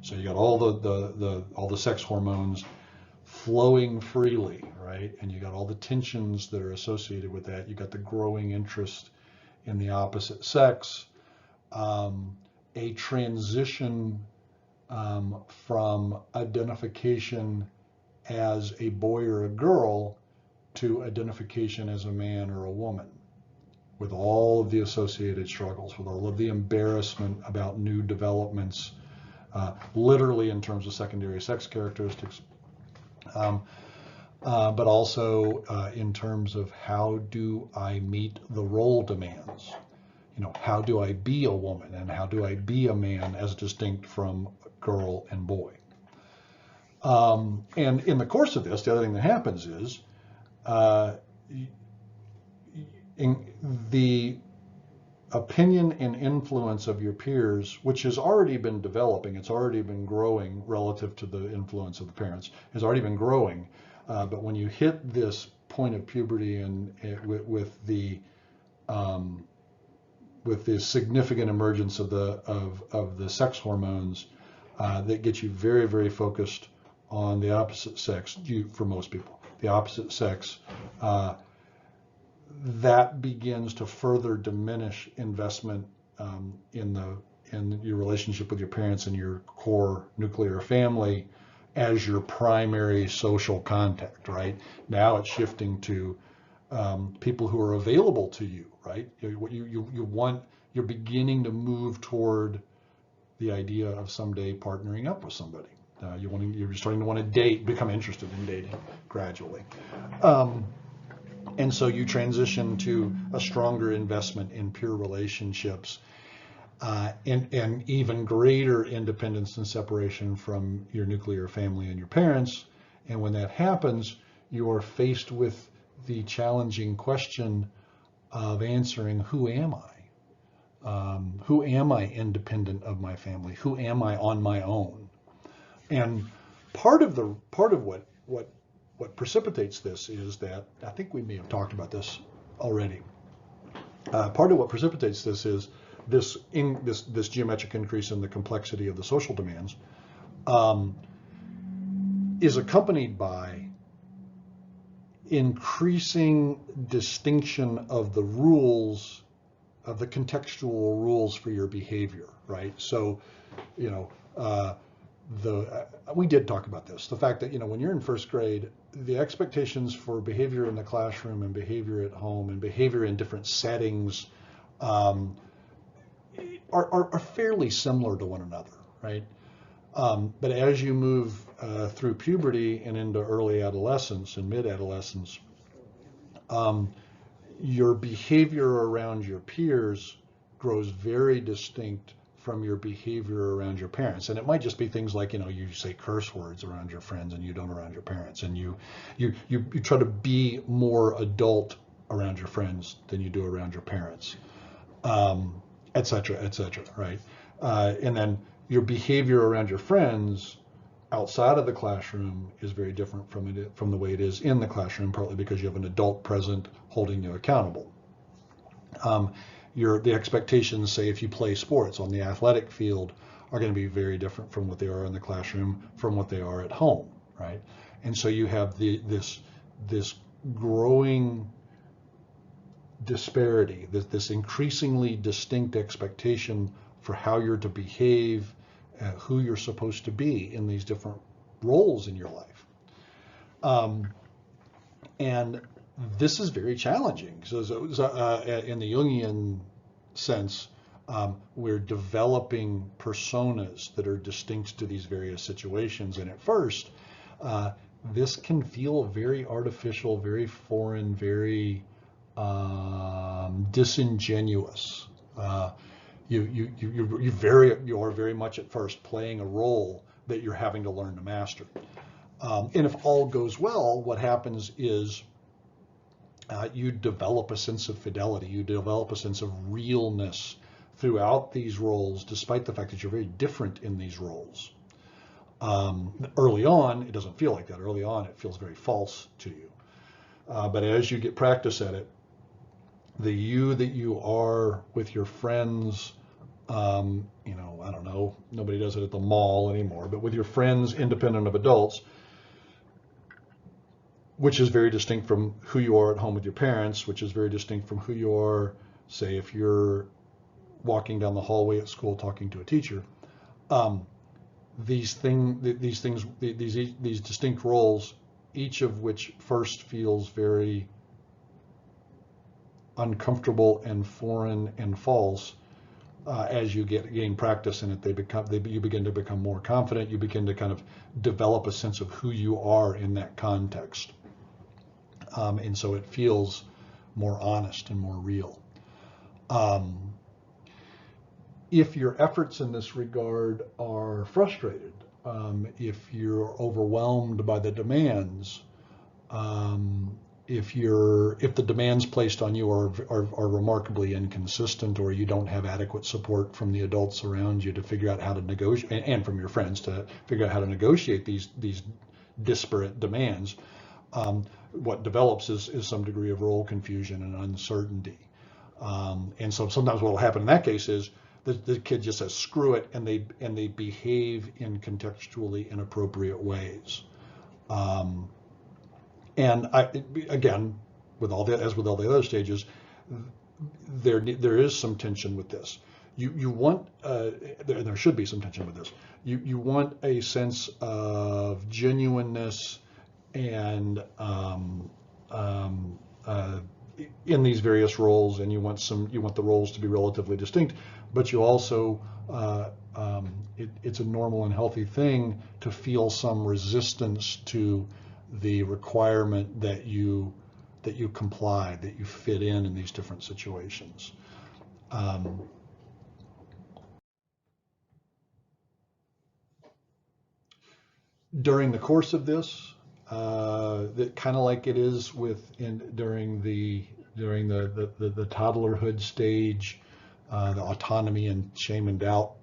So you got all the sex hormones flowing freely, right? And you got all the tensions that are associated with that. You got the growing interest in the opposite sex, a transition from identification as a boy or a girl to identification as a man or a woman, with all of the associated struggles, with all of the embarrassment about new developments, literally in terms of secondary sex characteristics, but also in terms of how do I meet the role demands? How do I be a woman and how do I be a man as distinct from girl and boy? And in the course of this, the other thing that happens is in the opinion and influence of your peers, which has already been developing, it's already been growing relative to the influence of the parents, has already been growing. But when you hit this point of puberty and with the significant emergence of the sex hormones that get you very, very focused on the opposite sex, for most people, the opposite sex, that begins to further diminish investment in your relationship with your parents and your core nuclear family as your primary social contact, right? Now it's shifting to people who are available to you, right? You're beginning to move toward the idea of someday partnering up with somebody. You're starting to want to date, become interested in dating gradually. And so you transition to a stronger investment in peer relationships and even greater independence and separation from your nuclear family and your parents. And when that happens, you are faced with the challenging question of answering, who am I? Who am I independent of my family? Who am I on my own? And part of what precipitates this is that, I think we may have talked about this already. Part of what precipitates this is this geometric increase in the complexity of the social demands is accompanied by increasing distinction of the rules, of the contextual rules for your behavior, right? So, we did talk about this, the fact that, when you're in first grade, the expectations for behavior in the classroom and behavior at home and behavior in different settings are fairly similar to one another, right? But as you move through puberty and into early adolescence and mid-adolescence, your behavior around your peers grows very distinct from your behavior around your parents. And it might just be things like, you say curse words around your friends and you don't around your parents, and you try to be more adult around your friends than you do around your parents, et cetera, right? And then your behavior around your friends outside of the classroom is very different from the way it is in the classroom, partly because you have an adult present holding you accountable. The expectations, say, if you play sports on the athletic field, are going to be very different from what they are in the classroom, from what they are at home, right? And so you have this growing disparity, this increasingly distinct expectation for how you're to behave, who you're supposed to be in these different roles in your life. And this is very challenging. So in the Jungian sense, we're developing personas that are distinct to these various situations. And at first, this can feel very artificial, very foreign, very disingenuous. You are very much at first playing a role that you're having to learn to master. And if all goes well, what happens is you develop a sense of fidelity. You develop a sense of realness throughout these roles, despite the fact that you're very different in these roles. Early on, it doesn't feel like that. Early on, it feels very false to you. But as you get practice at it, the you that you are with your friends, I don't know, nobody does it at the mall anymore, but with your friends, independent of adults, which is very distinct from who you are at home with your parents, which is very distinct from who you are, say, if you're walking down the hallway at school talking to a teacher. These distinct roles, each of which first feels very uncomfortable and foreign and false. As you gain practice in it, you begin to become more confident. You begin to kind of develop a sense of who you are in that context. And so it feels more honest and more real. If your efforts in this regard are frustrated, if you're overwhelmed by the demands, if the demands placed on you are remarkably inconsistent, or you don't have adequate support from the adults around you to figure out how to negotiate, and from your friends to figure out how to negotiate these disparate demands, what develops is some degree of role confusion and uncertainty. And so sometimes what will happen in that case is the kid just says screw it, and they behave in contextually inappropriate ways. And again, as with all the other stages, there is some tension with this. You want there should be some tension with this. You want a sense of genuineness and in these various roles, and you want the roles to be relatively distinct, but you also it's a normal and healthy thing to feel some resistance to the requirement that you comply, that you fit in these different situations. During the course of this, kind of like it is during the toddlerhood stage, the autonomy and shame and doubt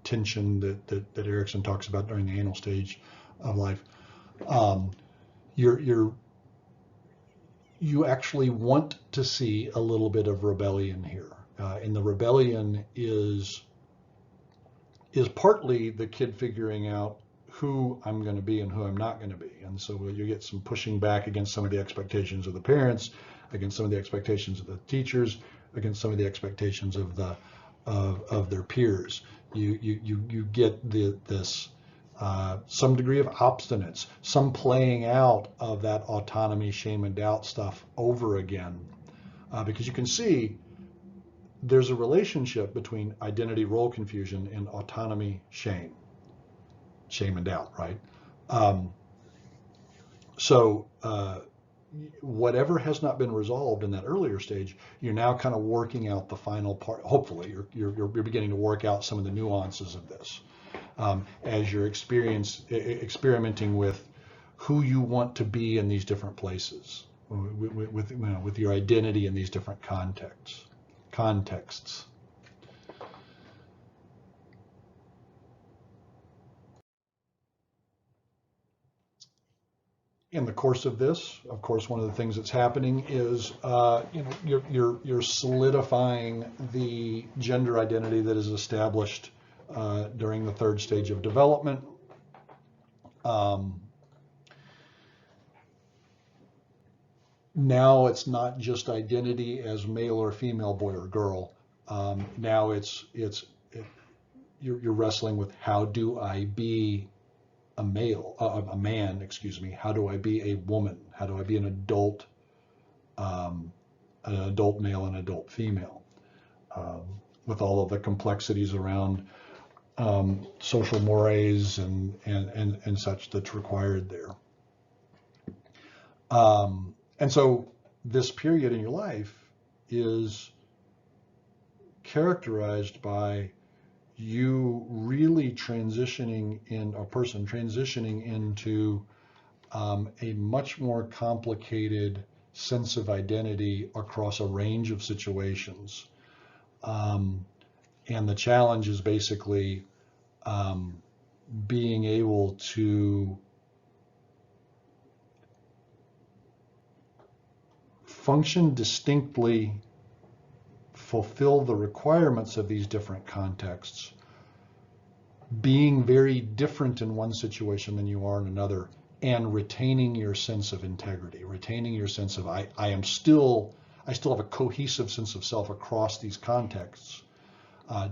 tension that Erikson talks about during the anal stage of life. You actually want to see a little bit of rebellion here, and the rebellion is partly the kid figuring out who I'm going to be and who I'm not going to be, and so you get some pushing back against some of the expectations of the parents, against some of the expectations of the teachers, against some of the expectations of their peers. You get this. Some degree of obstinance, some playing out of that autonomy, shame, and doubt stuff over again, because you can see there's a relationship between identity role confusion and autonomy, shame and doubt, right? So whatever has not been resolved in that earlier stage, you're now kind of working out the final part. Hopefully, you're beginning to work out some of the nuances of this. As you're experimenting with who you want to be in these different places, with your identity in these different contexts. In the course of this, of course, one of the things that's happening is you're solidifying the gender identity that is established during the third stage of development. Now it's not just identity as male or female, boy or girl. Now you're wrestling with how do I be a man, excuse me? How do I be a woman? How do I be an adult male and adult female? With all of the complexities around social mores and such that's required there. And so this period in your life is characterized by you really transitioning into a much more complicated sense of identity across a range of situations. And the challenge is basically being able to function distinctly, fulfill the requirements of these different contexts, being very different in one situation than you are in another, and retaining your sense of integrity, retaining your sense of I still have a cohesive sense of self across these contexts,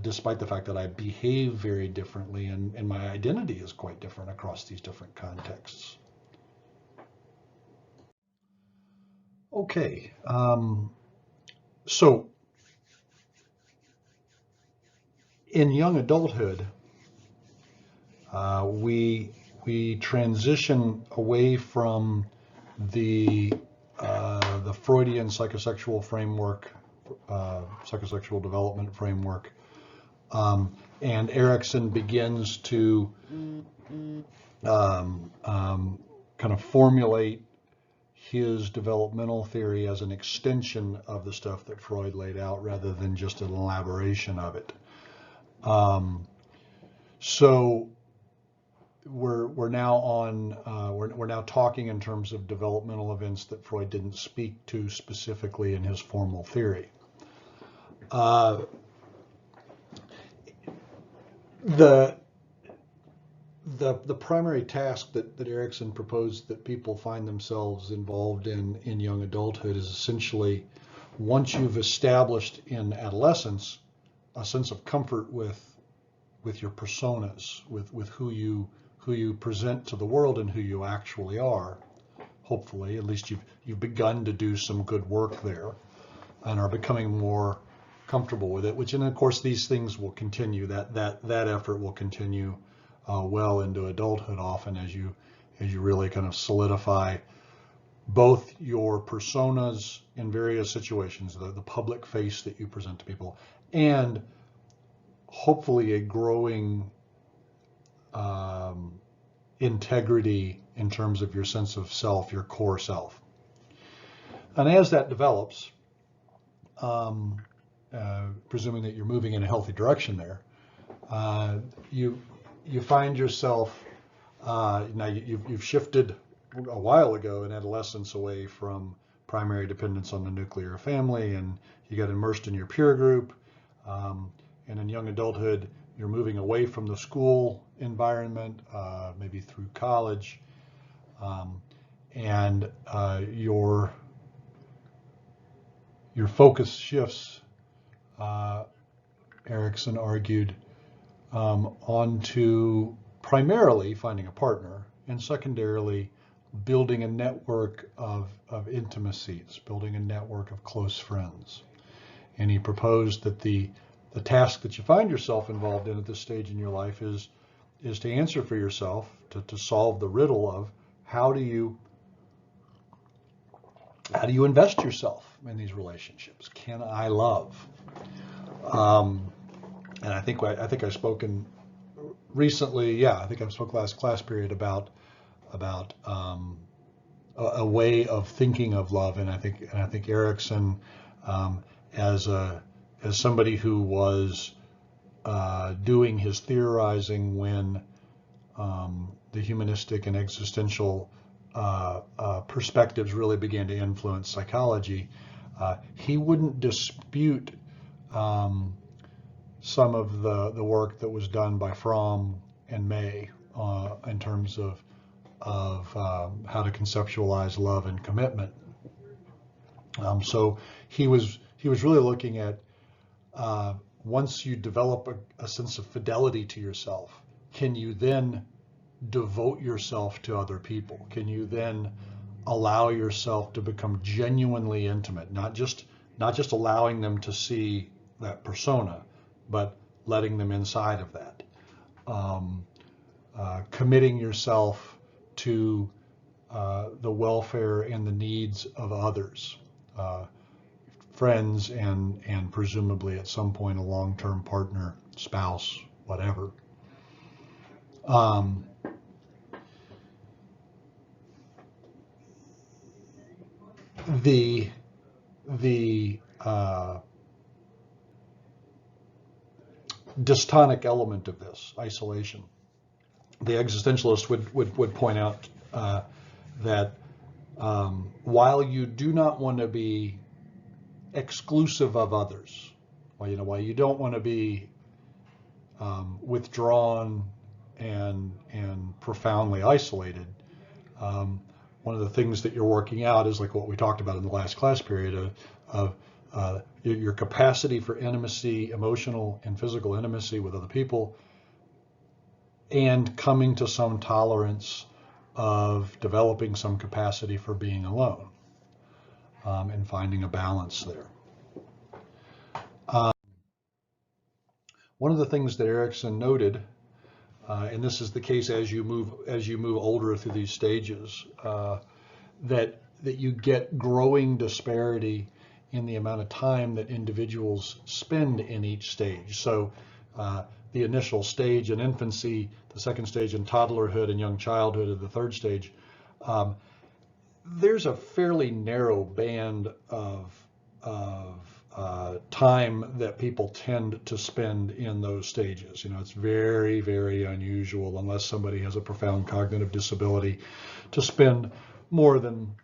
despite the fact that I behave very differently and my identity is quite different across these different contexts. Okay, so in young adulthood, we transition away from the Freudian psychosexual framework, psychosexual development framework, and Erikson begins to kind of formulate his developmental theory as an extension of the stuff that Freud laid out rather than just an elaboration of it. So we're now talking in terms of developmental events that Freud didn't speak to specifically in his formal theory. The primary task that Erikson proposed that people find themselves involved in young adulthood is essentially, once you've established in adolescence a sense of comfort with your personas, with who you present to the world and who you actually are, hopefully, at least you've begun to do some good work there and are becoming more comfortable with it, which, and of course these things will continue, that effort will continue well into adulthood often as you really kind of solidify both your personas in various situations, the public face that you present to people, and hopefully a growing integrity in terms of your sense of self, your core self. And as that develops, presuming that you're moving in a healthy direction there, you find yourself, now you've shifted a while ago in adolescence away from primary dependence on the nuclear family, and you got immersed in your peer group, and in young adulthood, you're moving away from the school environment, maybe through college, and your focus shifts, Erikson argued, onto primarily finding a partner, and secondarily building a network of intimacies, building a network of close friends. And he proposed that the task that you find yourself involved in at this stage in your life is to answer for yourself, to solve the riddle of how do you invest yourself in these relationships? Can I love? And I think I've spoken recently. Yeah, I think I've spoken last class period about a way of thinking of love, and I think Erikson, as somebody who was doing his theorizing when the humanistic and existential perspectives really began to influence psychology, he wouldn't dispute some of the work that was done by Fromm and May in terms of how to conceptualize love and commitment. So he was really looking at once you develop a sense of fidelity to yourself, can you then devote yourself to other people? Can you then allow yourself to become genuinely intimate, not just allowing them to see that persona, but letting them inside of that? Committing yourself to the welfare and the needs of others, friends, and presumably at some point a long-term partner, spouse, whatever. The dystonic element of this, isolation. The existentialist would point out that while you do not want to be exclusive of others, while you don't want to be withdrawn and profoundly isolated, one of the things that you're working out is like what we talked about in the last class period of your capacity for intimacy, emotional and physical intimacy with other people, and coming to some tolerance of developing some capacity for being alone, and finding a balance there. One of the things that Erikson noted, and this is the case as you move older through these stages, that you get growing disparity in the amount of time that individuals spend in each stage. So the initial stage in infancy, the second stage in toddlerhood and young childhood, and the third stage, there's a fairly narrow band of time that people tend to spend in those stages. It's very, very unusual, unless somebody has a profound cognitive disability, to spend more than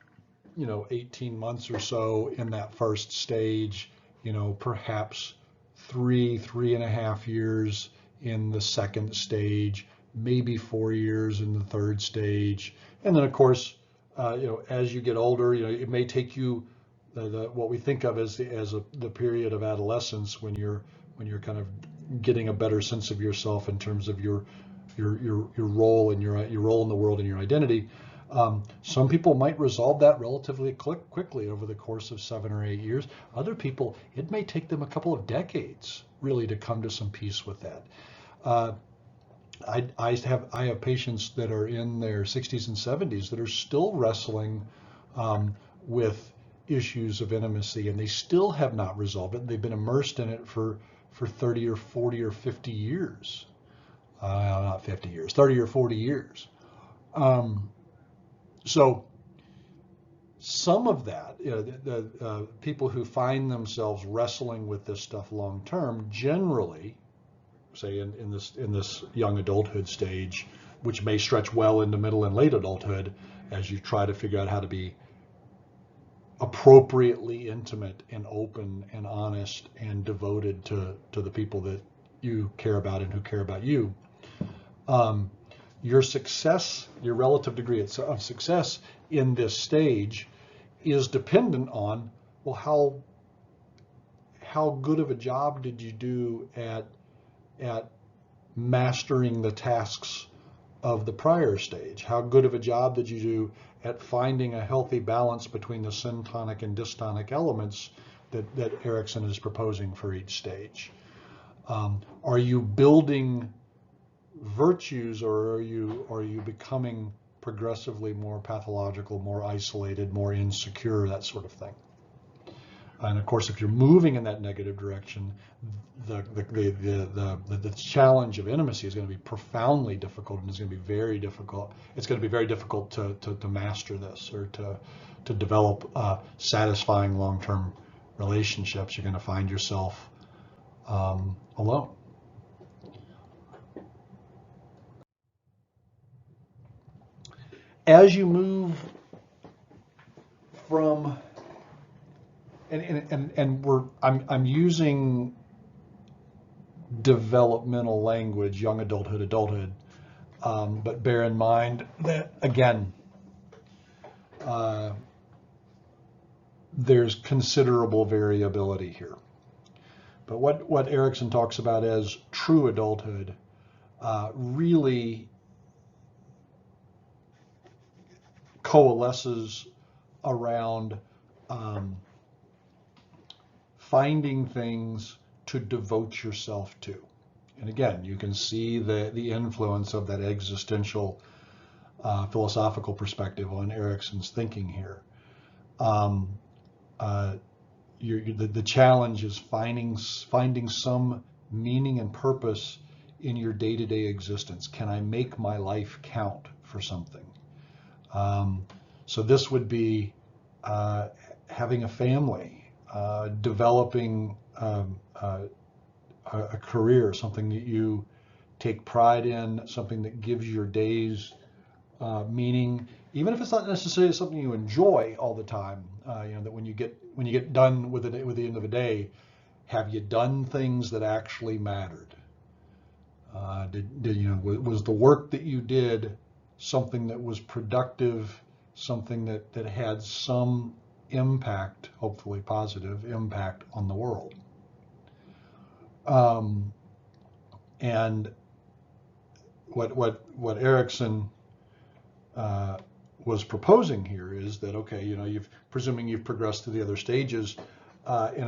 18 months or so in that first stage, perhaps 3.5 years in the second stage, maybe 4 years in the third stage. And then of course, as you get older, it may take you what we think of as the period of adolescence, when you're kind of getting a better sense of yourself in terms of your role and your role in the world and your identity. Some people might resolve that relatively quickly over the course of 7 or 8 years. Other people, it may take them a couple of decades really to come to some peace with that. I have patients that are in their 60s and 70s that are still wrestling with issues of intimacy, and they still have not resolved it. They've been immersed in it for 30 or 40 or 50 years. Not 50 years, 30 or 40 years. So some of that, the people who find themselves wrestling with this stuff long term, generally, say in this young adulthood stage, which may stretch well into middle and late adulthood, as you try to figure out how to be appropriately intimate and open and honest and devoted to the people that you care about and who care about you. Your success, your relative degree of success in this stage is dependent on, well, how good of a job did you do at mastering the tasks of the prior stage? How good of a job did you do at finding a healthy balance between the syntonic and dystonic elements that Erikson is proposing for each stage? Are you building virtues, or are you becoming progressively more pathological, more isolated, more insecure, that sort of thing? And of course, if you're moving in that negative direction, the challenge of intimacy is going to be profoundly difficult, and it's going to be very difficult. It's going to be very difficult to master this, or to develop satisfying long-term relationships. You're going to find yourself alone. As you move from, I'm using developmental language, young adulthood, but bear in mind that, again, there's considerable variability here. But what Erikson talks about as true adulthood really coalesces around finding things to devote yourself to. And again, you can see the influence of that existential philosophical perspective on Erikson's thinking here. The challenge is finding some meaning and purpose in your day-to-day existence. Can I make my life count for something? So this would be having a family, developing a career, something that you take pride in, something that gives your days meaning, even if it's not necessarily something you enjoy all the time. That when you get done with the end of the day, have you done things that actually mattered? Was the work that you did something that was productive, something that had some impact, hopefully positive impact on the world? And what Erikson was proposing here is that, okay, presuming you've progressed to the other stages in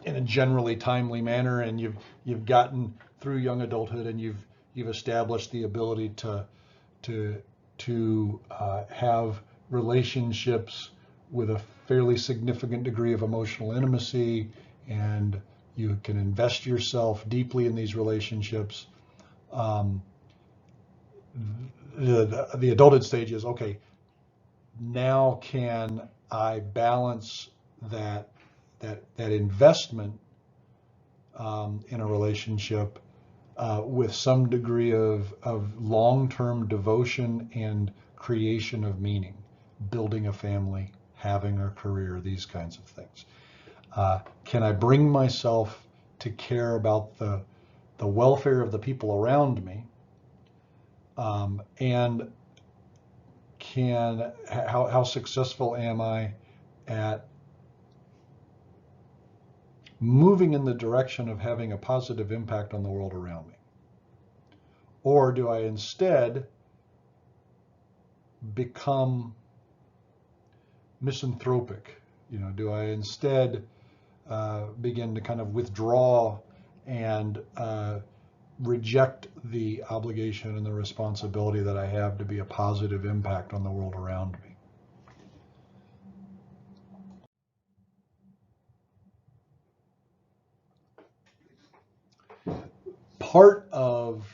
a generally timely manner, and you've gotten through young adulthood, and you've established the ability to have relationships with a fairly significant degree of emotional intimacy, and you can invest yourself deeply in these relationships. The adulthood stage is, okay, now can I balance that investment in a relationship with some degree of long-term devotion and creation of meaning, building a family, having a career, these kinds of things. Can I bring myself to care about the welfare of the people around me? And how successful am I at moving in the direction of having a positive impact on the world around me? Or do I instead become misanthropic? Do I instead begin to kind of withdraw and reject the obligation and the responsibility that I have to be a positive impact on the world around me? Part of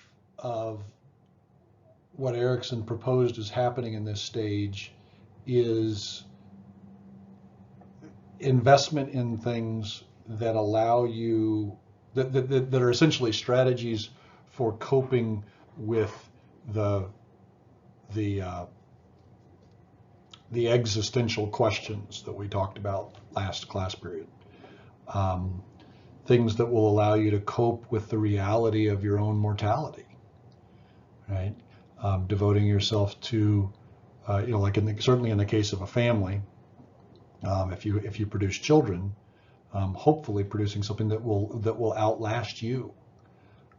what Erikson proposed is happening in this stage is investment in things that allow you, that are essentially strategies for coping with the existential questions that we talked about last class period. Things that will allow you to cope with the reality of your own mortality, right? Devoting yourself to, like certainly in the case of a family, if you produce children, hopefully producing something that will outlast you.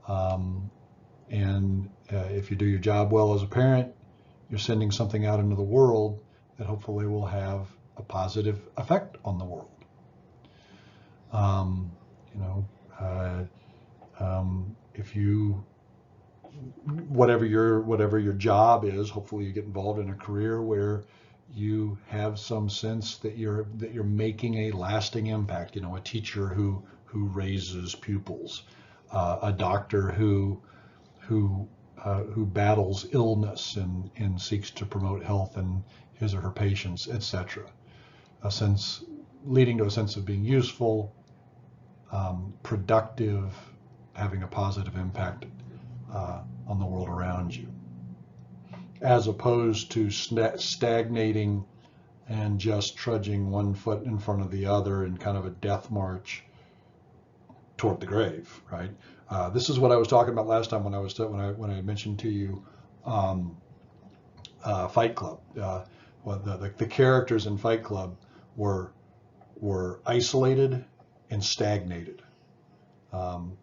And if you do your job well as a parent, you're sending something out into the world that hopefully will have a positive effect on the world. If you, whatever your job is, hopefully you get involved in a career where you have some sense that you're making a lasting impact. A teacher who raises pupils, a doctor who battles illness and seeks to promote health in his or her patients, etc. Leading to a sense of being useful, productive, having a positive impact on the world around you, as opposed to stagnating and just trudging one foot in front of the other in kind of a death march toward the grave, right? This is what I was talking about last time when I mentioned to you Fight Club. The characters in Fight Club were isolated and stagnated. While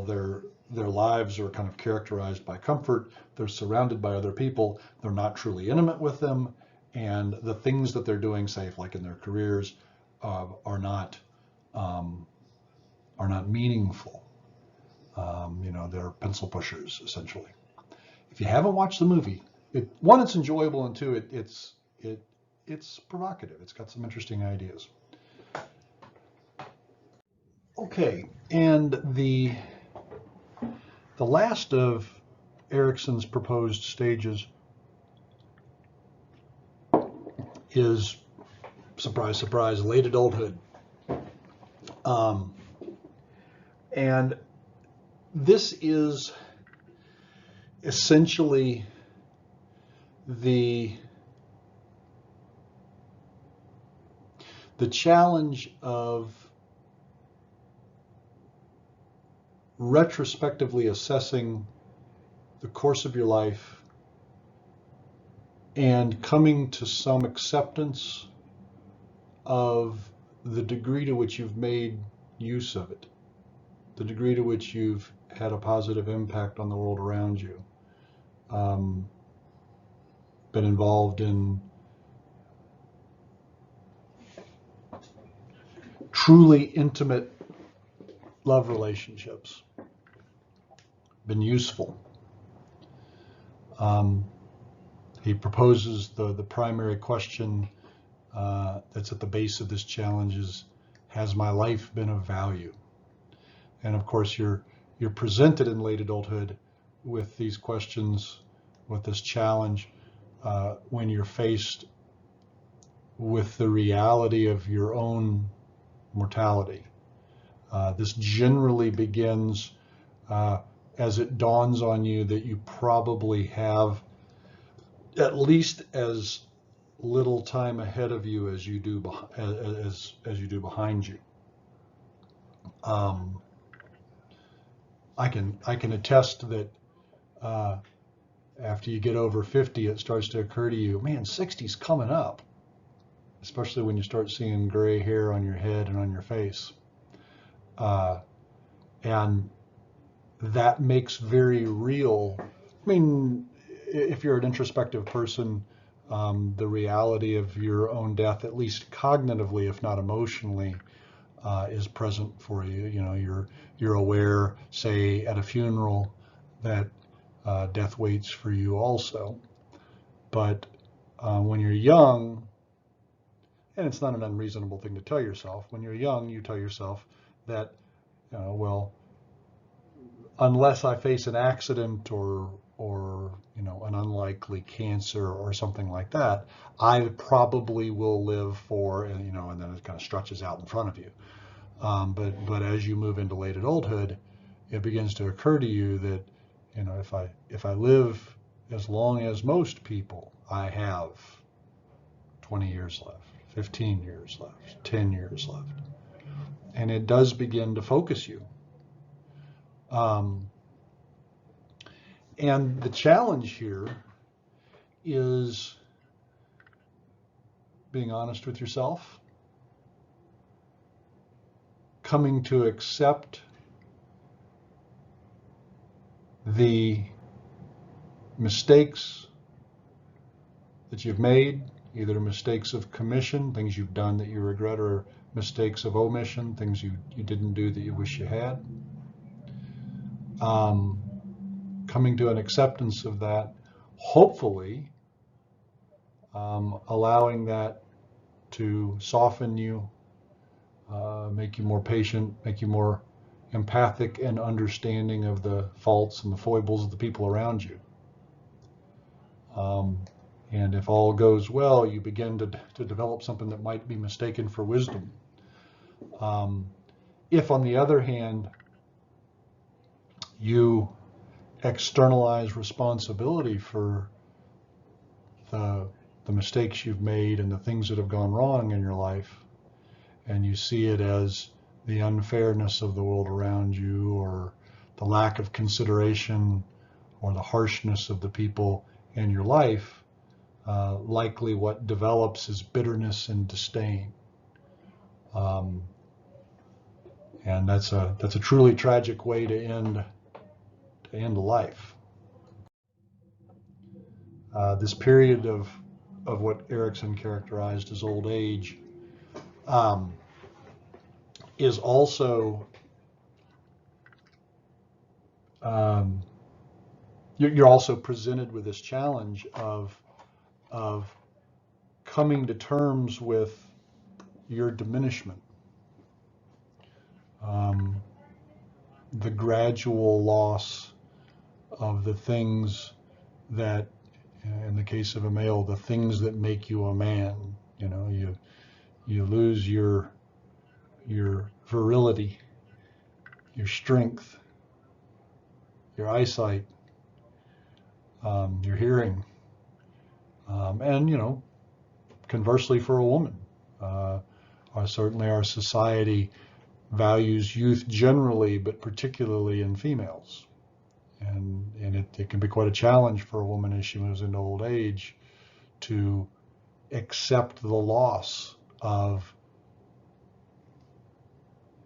their their lives are kind of characterized by comfort. They're surrounded by other people. They're not truly intimate with them. And the things that they're doing, say, like in their careers, are not meaningful. They're pencil pushers, essentially. If you haven't watched the movie, one, it's enjoyable, and two, it's provocative. It's got some interesting ideas. Okay, and the last of Erikson's proposed stages is, surprise, surprise, late adulthood. And this is essentially the challenge of retrospectively assessing the course of your life and coming to some acceptance of the degree to which you've made use of it, the degree to which you've had a positive impact on the world around you, been involved in truly intimate love relationships, been useful. He proposes the primary question that's at the base of this challenge is, has my life been of value? And of course, you're presented in late adulthood with these questions, with this challenge, when you're faced with the reality of your own mortality. This generally begins as it dawns on you that you probably have at least as little time ahead of you as you do as you do behind you. I can attest that after you get over 50, it starts to occur to you, man, 60's coming up, especially when you start seeing gray hair on your head and on your face. And that makes very real, I mean, if you're an introspective person, the reality of your own death, at least cognitively, if not emotionally, is present for you. You know, you're aware, say, at a funeral, that death waits for you also. But when you're young, and it's not an unreasonable thing to tell yourself, when you're young, you tell yourself that, well, unless I face an accident or an unlikely cancer or something like that, I probably will live for, and then it kind of stretches out in front of you. But as you move into late adulthood, it begins to occur to you that, if I live as long as most people, I have 20 years left, 15 years left, 10 years left. And it does begin to focus you. And the challenge here is being honest with yourself, coming to accept the mistakes that you've made, either mistakes of commission, things you've done that you regret, or mistakes of omission, things you didn't do that you wish you had. Coming to an acceptance of that, hopefully allowing that to soften you, make you more patient, make you more empathic and understanding of the faults and the foibles of the people around you. And if all goes well, you begin to develop something that might be mistaken for wisdom. If, on the other hand, you externalize responsibility for the mistakes you've made and the things that have gone wrong in your life, and you see it as the unfairness of the world around you, or the lack of consideration, or the harshness of the people in your life, likely what develops is bitterness and disdain. And that's a truly tragic way to end to end life. This period of what Erikson characterized as old age is also you're also presented with this challenge of coming to terms with your diminishment, the gradual loss of the things that, in the case of a male, the things that make you a man. You know, you lose your virility, your strength, your eyesight, your hearing, and you know, conversely for a woman, certainly our society values youth generally, but particularly in females. And it can be quite a challenge for a woman as she moves into old age to accept the loss of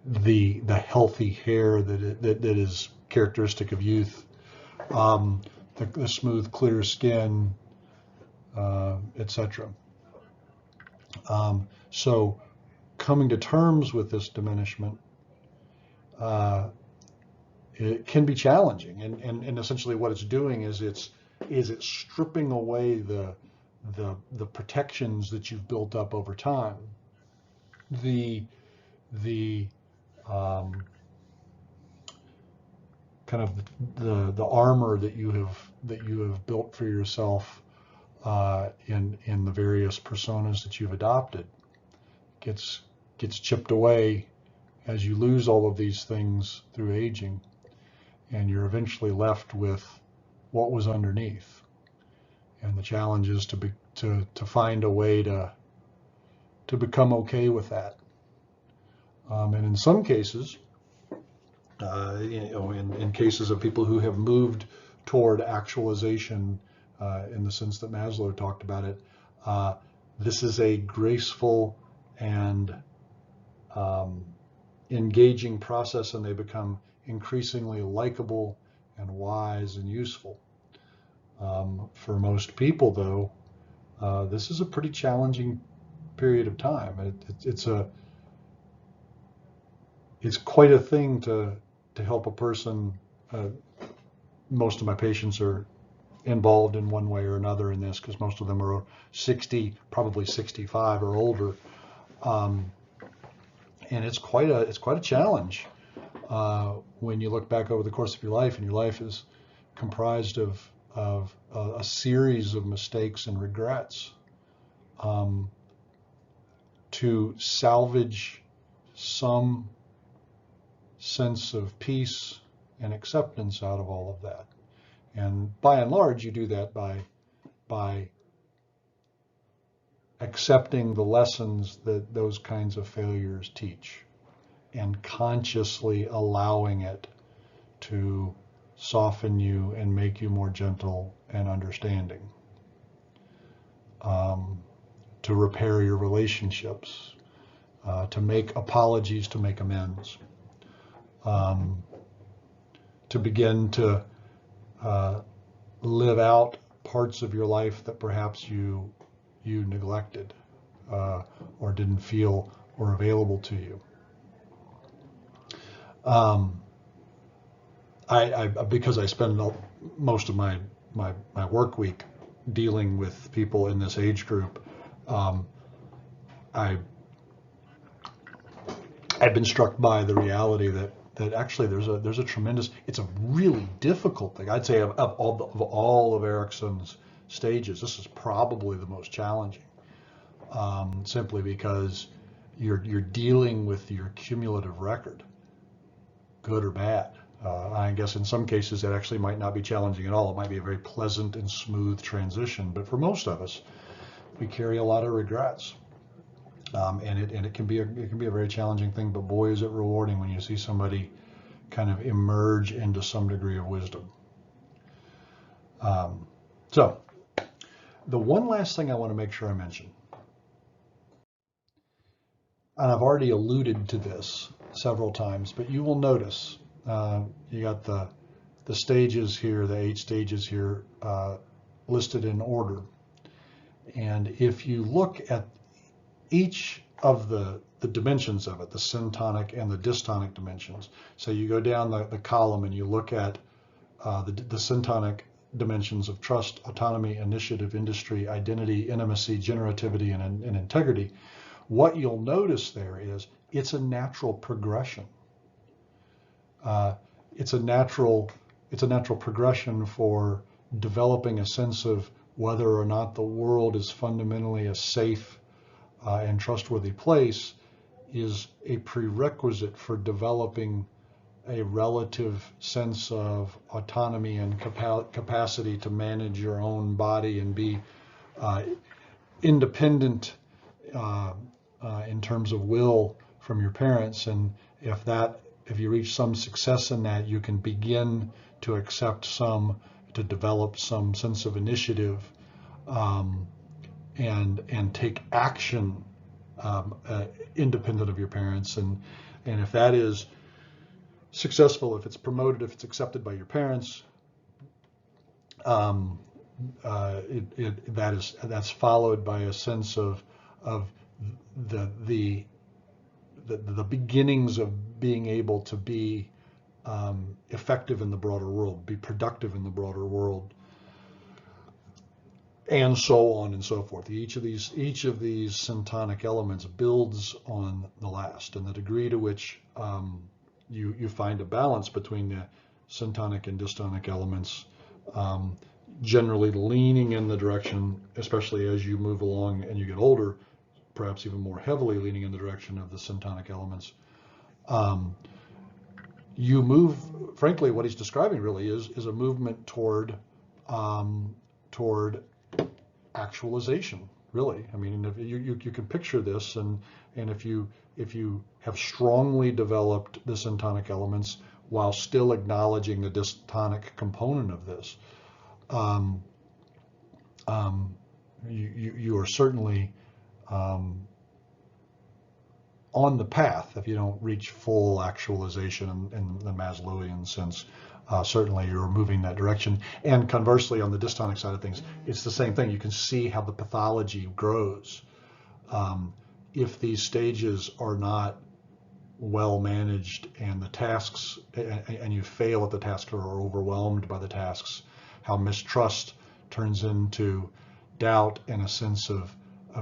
the healthy hair that is characteristic of youth, the smooth, clear skin, etc. So coming to terms with this diminishment, it can be challenging, and essentially what it's doing is it's stripping away the protections that you've built up over time, the kind of the armor that you have built for yourself in the various personas that you've adopted gets chipped away as you lose all of these things through aging, and you're eventually left with what was underneath. And the challenge is to find a way to become okay with that. And in some cases, in cases of people who have moved toward actualization, in the sense that Maslow talked about it, this is a graceful and engaging process, and they become increasingly likable and wise and useful. For most people, though, this is a pretty challenging period of time. It's quite a thing to help a person. Most of my patients are involved in one way or another in this, because most of them are 60, probably 65 or older, and it's quite a challenge when you look back over the course of your life, and your life is comprised of a series of mistakes and regrets. To salvage some sense of peace and acceptance out of all of that. And by and large, you do that by accepting the lessons that those kinds of failures teach, and consciously allowing it to soften you and make you more gentle and understanding, to repair your relationships, to make apologies, to make amends, to begin to live out parts of your life that perhaps you neglected or didn't feel were available to you. Because I spend most of my work week dealing with people in this age group, I've been struck by the reality that actually there's a tremendous, it's a really difficult thing. I'd say of all of Erikson's stages, this is probably the most challenging, simply because you're dealing with your cumulative record, good or bad. I guess in some cases that actually might not be challenging at all. It might be a very pleasant and smooth transition, but for most of us, we carry a lot of regrets. And it can be a very challenging thing, but boy, is it rewarding when you see somebody kind of emerge into some degree of wisdom. So the one last thing I want to make sure I mention, and I've already alluded to this several times, but you will notice you got the the stages here, the 8 stages here, listed in order. And if you look at each of the dimensions of it, the syntonic and the dystonic dimensions, so you go down the column and you look at the syntonic dimensions of trust, autonomy, initiative, industry, identity, intimacy, generativity, and integrity, what you'll notice there is it's a natural progression. It's a natural progression for developing a sense of whether or not the world is fundamentally a safe and trustworthy place is a prerequisite for developing a relative sense of autonomy and capacity to manage your own body and be independent in terms of will from your parents. And if you reach some success in that, you can begin to to develop some sense of initiative and take action independent of your parents. And if that is successful, if it's promoted, if it's accepted by your parents, that's followed by a sense of the beginnings of being able to be effective in the broader world, be productive in the broader world, and so on and so forth. Each of these syntonic elements builds on the last, and the degree to which you find a balance between the syntonic and dystonic elements, generally leaning in the direction, especially as you move along and you get older, perhaps even more heavily leaning in the direction of the syntonic elements. You move, frankly, what he's describing really is a movement toward actualization, really. I mean, if you can picture this, and if you have strongly developed the syntonic elements while still acknowledging the dystonic component of this, you are certainly on the path. If you don't reach full actualization in the Maslowian sense, certainly you're moving that direction. And conversely, on the dystonic side of things, it's the same thing. You can see how the pathology grows. If these stages are not well managed and the tasks, and you fail at the tasks or are overwhelmed by the tasks, how mistrust turns into doubt and a sense of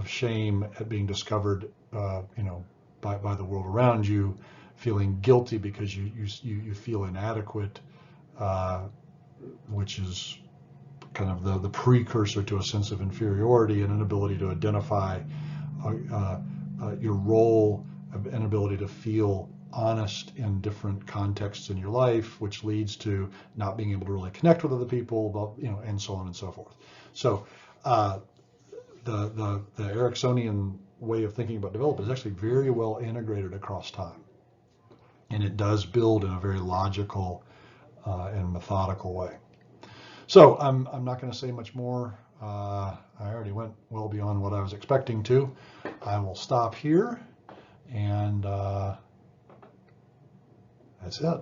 shame at being discovered, by the world around you, feeling guilty because you feel inadequate, which is kind of the precursor to a sense of inferiority and inability to identify your role, inability to feel honest in different contexts in your life, which leads to not being able to really connect with other people, and so on and so forth. So the Eriksonian way of thinking about development is actually very well integrated across time, and it does build in a very logical and methodical way. So I'm not going to say much more. I already went well beyond what I was expecting to. I will stop here, and that's it.